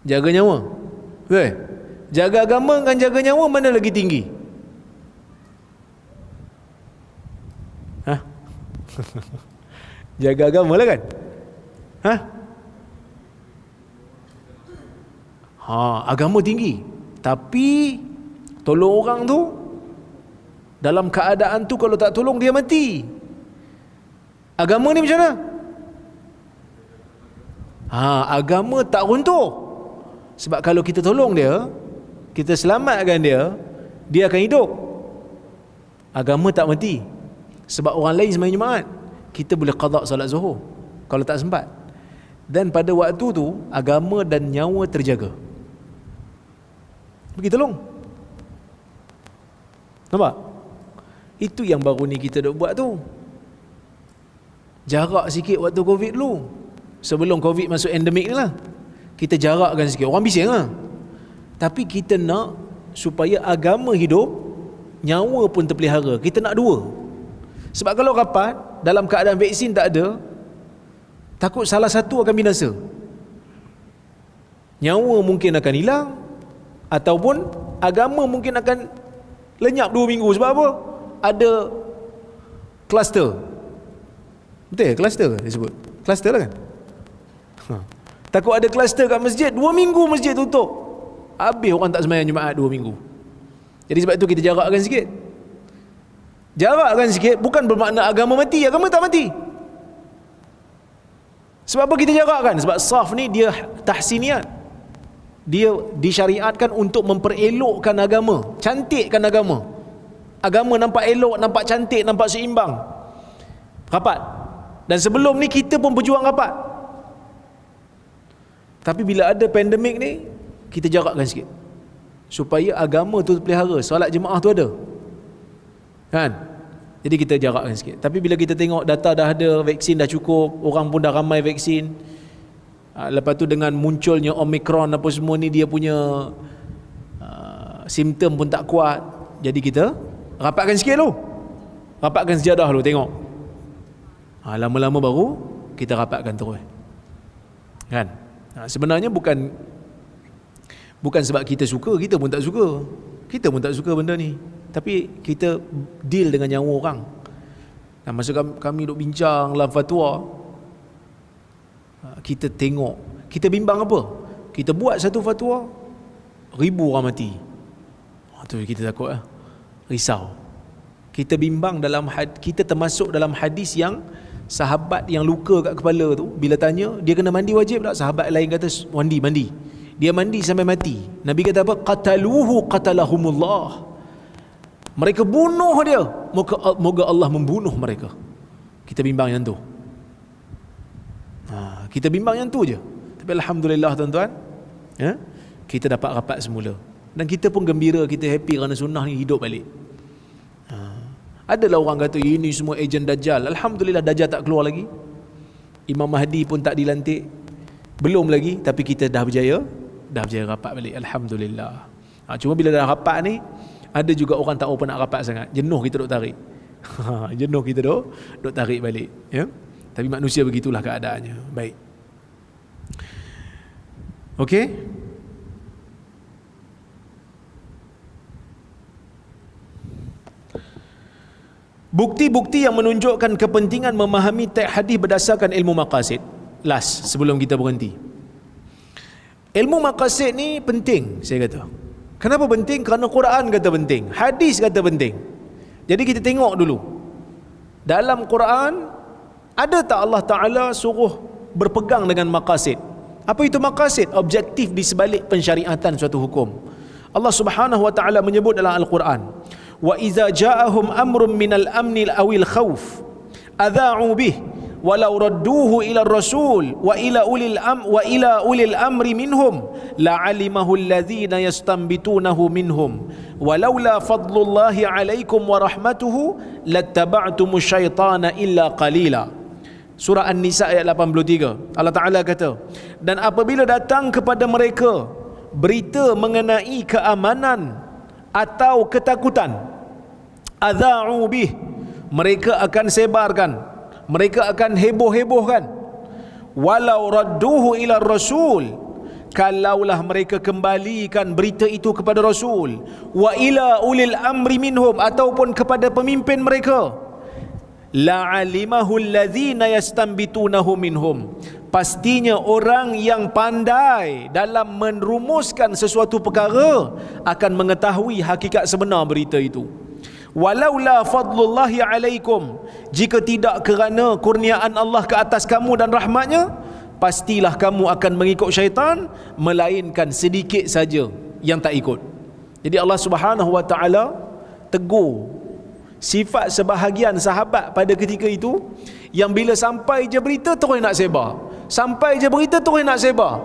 jaga nyawa. Jaga agama dengan jaga nyawa, mana lagi tinggi? Jaga agama lah kan? Agama tinggi, tapi tolong orang tu dalam keadaan tu, kalau tak tolong dia mati. Agama ni macam mana? Agama tak runtuh. Sebab kalau kita tolong dia, kita selamatkan dia, dia akan hidup. Agama tak mati. Sebab orang lain sembahyang Jumaat, kita boleh qada solat zuhur kalau tak sempat. Dan pada waktu tu agama dan nyawa terjaga. Pergi tolong. Nampak? Itu yang baru ni kita dah buat tu. Jarak sikit waktu Covid dulu. Sebelum Covid masuk endemik ni lah, kita jarakkan sikit. Orang bising lah. Tapi kita nak supaya agama hidup, nyawa pun terpelihara. Kita nak dua. Sebab kalau rapat dalam keadaan vaksin tak ada, takut salah satu akan binasa. Nyawa mungkin akan hilang, ataupun agama mungkin akan lenyap 2 minggu. Sebab apa? Ada kluster. Betul? Kluster disebut. Kluster lah kan? Takut ada kluster kat masjid, 2 minggu masjid tutup. Habis orang tak sembahyang Jumaat 2 minggu. Jadi sebab itu kita jarakkan sikit. Jarakkan sikit bukan bermakna agama mati. Agama tak mati. Sebab apa kita jarakkan? Sebab saf ni dia tahsiniat. Dia disyariatkan untuk memperelokkan agama, cantikkan agama. Agama nampak elok, nampak cantik, nampak seimbang. Rapat. Dan sebelum ni kita pun berjuang rapat. Tapi bila ada pandemik ni, kita jarakkan sikit. Supaya agama tu terpelihara, solat jemaah tu ada. Kan? Jadi kita jarakkan sikit. Tapi bila kita tengok data dah ada, vaksin dah cukup, orang pun dah ramai vaksin, lepas tu dengan munculnya Omicron apa semua ni, dia punya simptom pun tak kuat. Jadi kita rapatkan sikit dulu. Rapatkan sejadah dulu, tengok. Lama-lama baru kita rapatkan terus. Kan? Sebenarnya bukan sebab kita suka, kita pun tak suka. Kita pun tak suka benda ni. Tapi kita deal dengan nyawa orang. Dan masa kami duk bincang dalam fatwa, kita tengok, kita bimbang apa? Kita buat satu fatwa, 1000 orang mati. Tu kita takut lah. Risau. Kita bimbang kita termasuk dalam hadis yang sahabat yang luka kat kepala tu, bila tanya dia kena mandi wajib tak, sahabat lain kata mandi. Dia mandi sampai mati. Nabi kata apa? Qataluhu qatalahumullah. Mereka bunuh dia, moga Allah membunuh mereka. Kita bimbang yang tu. Kita bimbang yang tu je. Tapi alhamdulillah tuan-tuan, kita dapat rapat semula. Dan kita pun gembira, kita happy kerana sunnah ni hidup balik. Adalah orang kata ini semua ejen Dajjal. Alhamdulillah Dajjal tak keluar lagi. Imam Mahdi pun tak dilantik. Belum lagi, tapi kita dah berjaya rapat balik. Alhamdulillah. Cuma bila dah rapat ni, ada juga orang tak apa nak rapat sangat. Jenuh kita duk tarik. Jenuh kita duk tarik balik. Ya? Tapi manusia begitulah keadaannya. Baik. Okey. Bukti-bukti yang menunjukkan kepentingan memahami teks hadis berdasarkan ilmu maqasid. Last, sebelum kita berhenti. Ilmu maqasid ni penting, saya kata. Kenapa penting? Kerana Quran kata penting, hadis kata penting. Jadi kita tengok dulu. Dalam Quran, ada tak Allah Ta'ala suruh berpegang dengan maqasid? Apa itu maqasid? Objektif di sebalik pensyariatan suatu hukum. Allah Subhanahu Wa Ta'ala menyebut dalam Al-Quran, wa iza ja'ahum amrun minal amni awil khawf adha'u bih walau radduhu ila rasul wa ila ulil amri minhum la'alimahu alladhina yastanbitunahu minhum walaula fadlullahi alaikum wa rahmatuhu lattaba'tumus syaitana illa qalila. Surah An-Nisa ayat 83. Allah Ta'ala kata, dan apabila datang kepada mereka berita mengenai keamanan atau ketakutan, adha'u bih, mereka akan sebarkan, mereka akan heboh-hebohkan. Walau radduhu ila rasul, kalaulah mereka kembalikan berita itu kepada Rasul, wa ila ulil amri minhum, ataupun kepada pemimpin mereka, la'alimahu alladhina yastanbitunahu minhum, pastinya orang yang pandai dalam merumuskan sesuatu perkara akan mengetahui hakikat sebenar berita itu. Walaula fadlullahi alaikum, jika tidak kerana kurniaan Allah ke atas kamu dan rahmatnya, pastilah kamu akan mengikut syaitan, melainkan sedikit saja yang tak ikut. Jadi Allah Subhanahu Wa Ta'ala tegur sifat sebahagian sahabat pada ketika itu yang bila sampai je berita terus nak sebar. Sampai je berita terus nak sebar.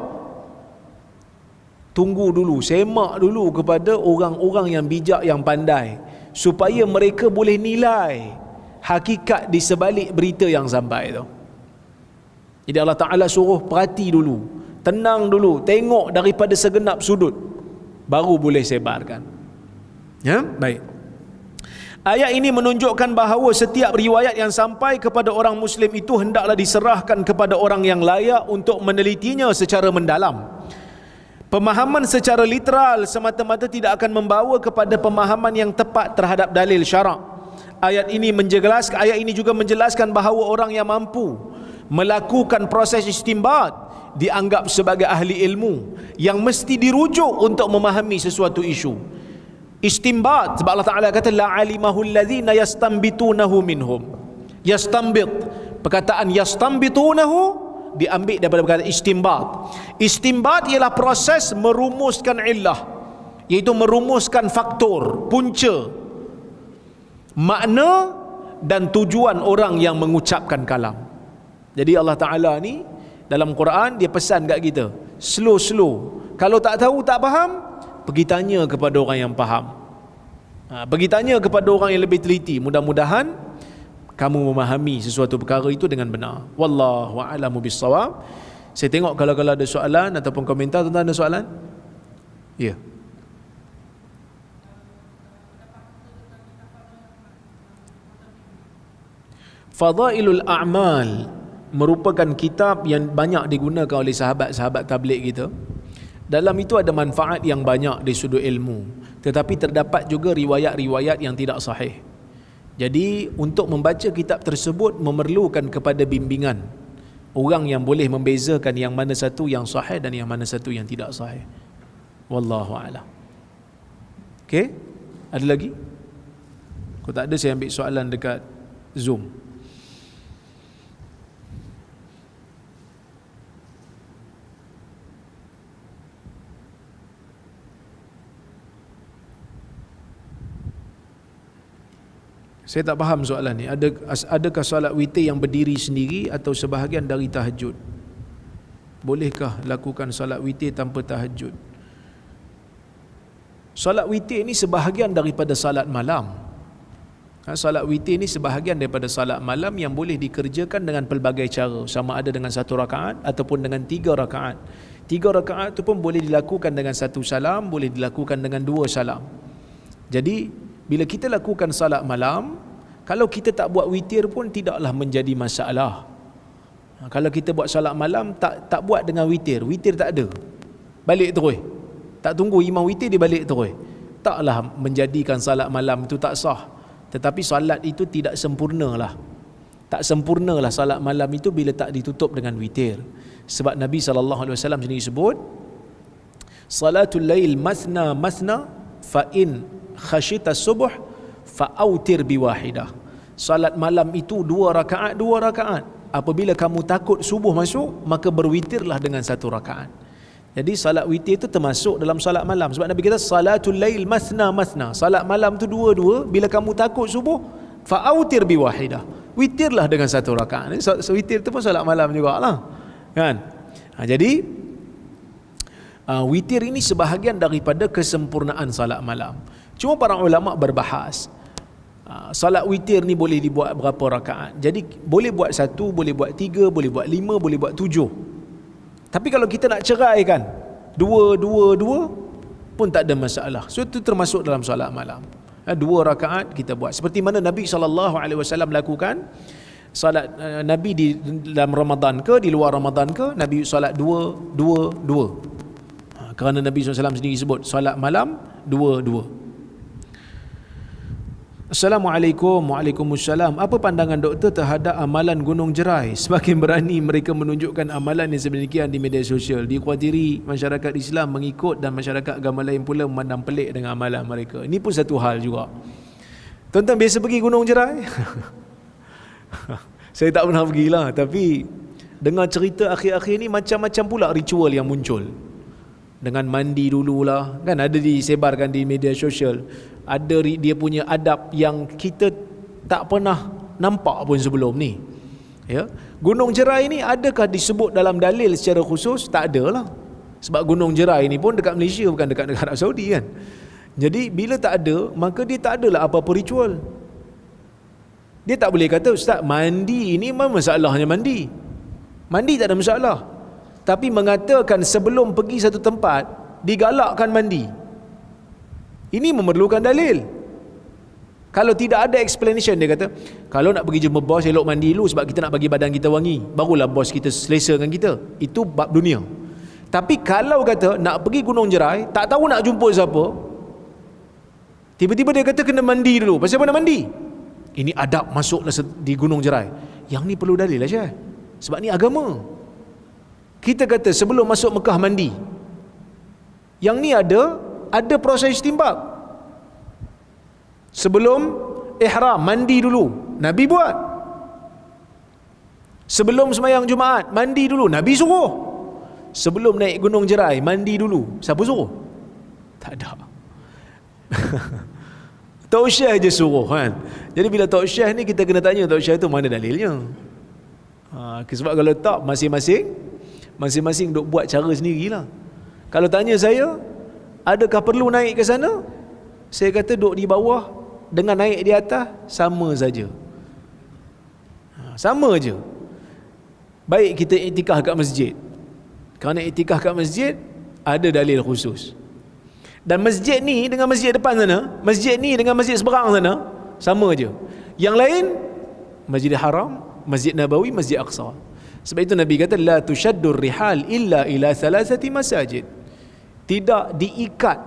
Tunggu dulu, semak dulu kepada orang-orang yang bijak, yang pandai, supaya mereka boleh nilai hakikat di sebalik berita yang sampai tu. Jadi Allah Ta'ala suruh perhati dulu, tenang dulu, tengok daripada segenap sudut, baru boleh sebarkan. Ya, baik. Ayat ini menunjukkan bahawa setiap riwayat yang sampai kepada orang Muslim itu hendaklah diserahkan kepada orang yang layak untuk menelitinya secara mendalam. Pemahaman secara literal semata-mata tidak akan membawa kepada pemahaman yang tepat terhadap dalil syarak. Ayat ini juga menjelaskan bahawa orang yang mampu melakukan proses istinbat dianggap sebagai ahli ilmu yang mesti dirujuk untuk memahami sesuatu isu. Istinbat, sebab Allah Ta'ala kata la alimahu alladhina yastanbitunahu minhum. Yastanbit, perkataan yastanbitunahu diambil daripada perkataan istinbat. Istinbat ialah proses merumuskan illah, iaitu merumuskan faktor, punca, makna dan tujuan orang yang mengucapkan kalam. Jadi Allah Ta'ala ni dalam Quran dia pesan kat kita, slow. Kalau tak tahu, tak faham, pergi tanya kepada orang yang faham. Pergi tanya kepada orang yang lebih teliti. Mudah-mudahan kamu memahami sesuatu perkara itu dengan benar. Wallahu a'lamu bissawab. Saya tengok kalau ada soalan ataupun komentar. Tuan-tuan ada soalan? Ya. Fadailul A'mal merupakan kitab yang banyak digunakan oleh sahabat-sahabat tabligh kita. Dalam itu ada manfaat yang banyak dari sudut ilmu, tetapi terdapat juga riwayat-riwayat yang tidak sahih. Jadi untuk membaca kitab tersebut memerlukan kepada bimbingan orang yang boleh membezakan yang mana satu yang sahih dan yang mana satu yang tidak sahih. Wallahu a'lam. Okey? Ada lagi? Kalau tak ada, saya ambil soalan dekat Zoom. Saya tak faham soalan ni. Adakah solat witir yang berdiri sendiri atau sebahagian dari tahajud? Bolehkah lakukan solat witir tanpa tahajud? Solat witir ni sebahagian daripada salat malam. Solat witir ni sebahagian daripada salat malam yang boleh dikerjakan dengan pelbagai cara, sama ada dengan 1 rakaat ataupun dengan 3 rakaat. 3 rakaat tu pun boleh dilakukan dengan 1 salam, boleh dilakukan dengan 2 salam. Jadi bila kita lakukan salat malam, kalau kita tak buat witir pun tidaklah menjadi masalah. Kalau kita buat salat malam tak buat dengan witir, witir tak ada, balik terus, tak tunggu imam witir dia balik terus, taklah menjadikan salat malam itu tak sah. Tetapi salat itu tidak sempurnalah. Tak sempurnalah salat malam itu bila tak ditutup dengan witir. Sebab Nabi SAW sendiri sebut, salatul lail masna fa in khashita subuh fa'autir biwahidah. Salat malam itu 2 rakaat. Apabila kamu takut subuh masuk, maka berwitirlah dengan 1 rakaat. Jadi salat witir itu termasuk dalam salat malam. Sebab Nabi kata salatul lail masna. Salat malam tu 2. Bila kamu takut subuh, fa'autir biwahidah, witirlah dengan 1 rakaat. So witir itu pun salat malam jugalah, kan? Jadi witir ini sebahagian daripada kesempurnaan salat malam. Cuma para ulama berbahas, salat witir ni boleh dibuat berapa rakaat. Jadi boleh buat 1, boleh buat 3, boleh buat 5, boleh buat 7. Tapi kalau kita nak ceraikan 2 pun tak ada masalah. So itu termasuk dalam salat malam. 2 rakaat kita buat. Seperti mana Nabi SAW lakukan salat Nabi di dalam Ramadan ke di luar Ramadan ke, Nabi salat 2. Kerana Nabi SAW sendiri sebut salat malam 2. Assalamualaikum. Waalaikumsalam. Apa pandangan doktor terhadap amalan Gunung Jerai? Semakin berani mereka menunjukkan amalan yang sedemikian di media sosial. Dikhawatiri masyarakat Islam mengikut dan masyarakat agama lain pula memandang pelik dengan amalan mereka. Ini pun satu hal juga. Tuan-tuan biasa pergi Gunung Jerai? Saya tak pernah pergilah, tapi dengar cerita akhir-akhir ni macam-macam pula ritual yang muncul. Dengan mandi dululah, kan ada disebarkan di media sosial. Ada dia punya adab yang kita tak pernah nampak pun sebelum ni. Ya, Gunung Jerai ni adakah disebut dalam dalil secara khusus? Tak ada lah. Sebab Gunung Jerai ni pun dekat Malaysia, bukan dekat negara Arab Saudi kan. Jadi bila tak ada, maka dia tak adalah apa-apa ritual. Dia tak boleh kata, Ustaz, mandi ini memang masalahnya mandi. Mandi tak ada masalah. Tapi mengatakan sebelum pergi satu tempat, digalakkan mandi, ini memerlukan dalil. Kalau tidak ada explanation, dia kata, kalau nak pergi jumpa bos, elok mandi dulu sebab kita nak bagi badan kita wangi, barulah bos kita selesa dengan kita. Itu bab dunia. Tapi kalau kata nak pergi Gunung Jerai, tak tahu nak jumpa siapa, tiba-tiba dia kata kena mandi dulu. Pasal apa nak mandi? Ini adab masuk di Gunung Jerai. Yang ni perlu dalil lah Syekh. Sebab ni agama. Kita kata sebelum masuk Mekah mandi. Yang ni ada proses timbak. Sebelum ihram mandi dulu, Nabi buat. Sebelum sembahyang Jumaat mandi dulu, Nabi suruh. Sebelum naik Gunung Jerai mandi dulu, siapa suruh? Tak ada. Tok Syekh je suruh kan. Jadi bila Tok Syekh ni, kita kena tanya Tok Syekh tu mana dalilnya. Sebab kalau tak, masing-masing duk buat cara sendirilah. Kalau tanya saya, adakah perlu naik ke sana? Saya kata duduk di bawah dengan naik di atas sama saja. Sama je. Baik kita iktikaf kat masjid. Kerana iktikaf kat masjid ada dalil khusus. Dan masjid ni dengan masjid depan sana, masjid ni dengan masjid seberang sana sama je. Yang lain Masjidil Haram, Masjid Nabawi, Masjid Aqsa. Sebab itu Nabi kata la tushaddur rihal illa ila thalathati masajid. Tidak diikat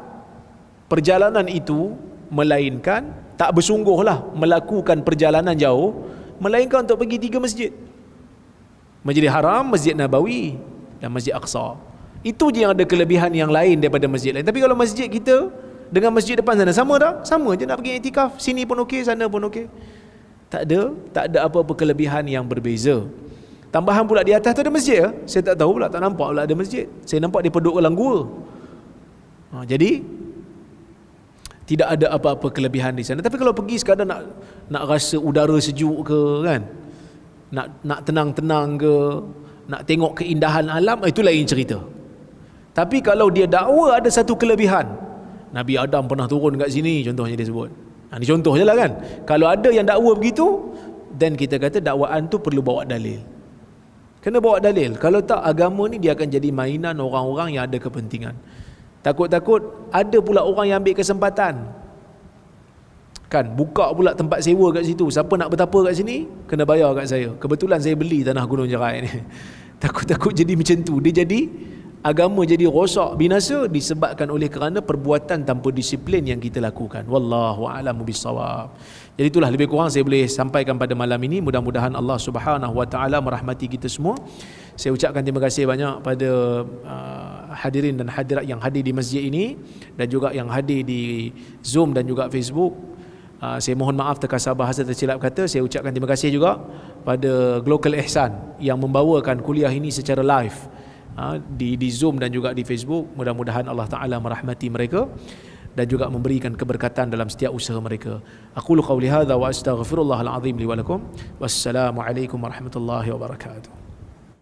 perjalanan itu, melainkan tak bersungguhlah melakukan perjalanan jauh, melainkan untuk pergi 3 masjid. Masjidil Haram, Masjid Nabawi dan Masjid Aqsa. Itu je yang ada kelebihan yang lain daripada masjid lain. Tapi kalau masjid kita dengan masjid depan sana sama tak? Sama je nak pergi iktikaf, sini pun okey, sana pun okey. Tak ada apa-apa kelebihan yang berbeza. Tambahan pula di atas tu ada masjid. Saya tak tahu pula, tak nampak pula ada masjid. Saya nampak dia duduk dalam gua. Jadi tidak ada apa-apa kelebihan di sana. Tapi kalau pergi sekadar nak rasa udara sejuk ke kan, nak tenang-tenang ke, nak tengok keindahan alam, itu lain cerita. Tapi kalau dia dakwa ada satu kelebihan, Nabi Adam pernah turun kat sini, contohnya dia sebut. Ini contoh je lah kan. Kalau ada yang dakwa begitu, dan kita kata dakwaan tu perlu bawa dalil. Kena bawa dalil. Kalau tak, agama ni dia akan jadi mainan orang-orang yang ada kepentingan. Takut-takut ada pula orang yang ambil kesempatan kan, buka pula tempat sewa kat situ. Siapa nak bertapa kat sini, kena bayar kat saya. Kebetulan saya beli tanah Gunung Jerai ni. Takut-takut jadi macam tu. Dia jadi, agama jadi rosak, binasa, disebabkan oleh kerana perbuatan tanpa disiplin yang kita lakukan. Wallahu a'lamu bissawab. Jadi itulah lebih kurang saya boleh sampaikan pada malam ini. Mudah-mudahan Allah Subhanahu wa taala merahmati kita semua. Saya ucapkan terima kasih banyak pada hadirin dan hadirat yang hadir di masjid ini dan juga yang hadir di Zoom dan juga Facebook. Saya mohon maaf terkasar bahasa, tersilap kata. Saya ucapkan terima kasih juga pada Global Ihsan yang membawakan kuliah ini secara live di Zoom dan juga di Facebook. Mudah-mudahan Allah Ta'ala merahmati mereka dan juga memberikan keberkatan dalam setiap usaha mereka. Aqulu qawli hadza wa astaghfirullahal azim li wa lakum. Wassalamu alaikum warahmatullahi wabarakatuh.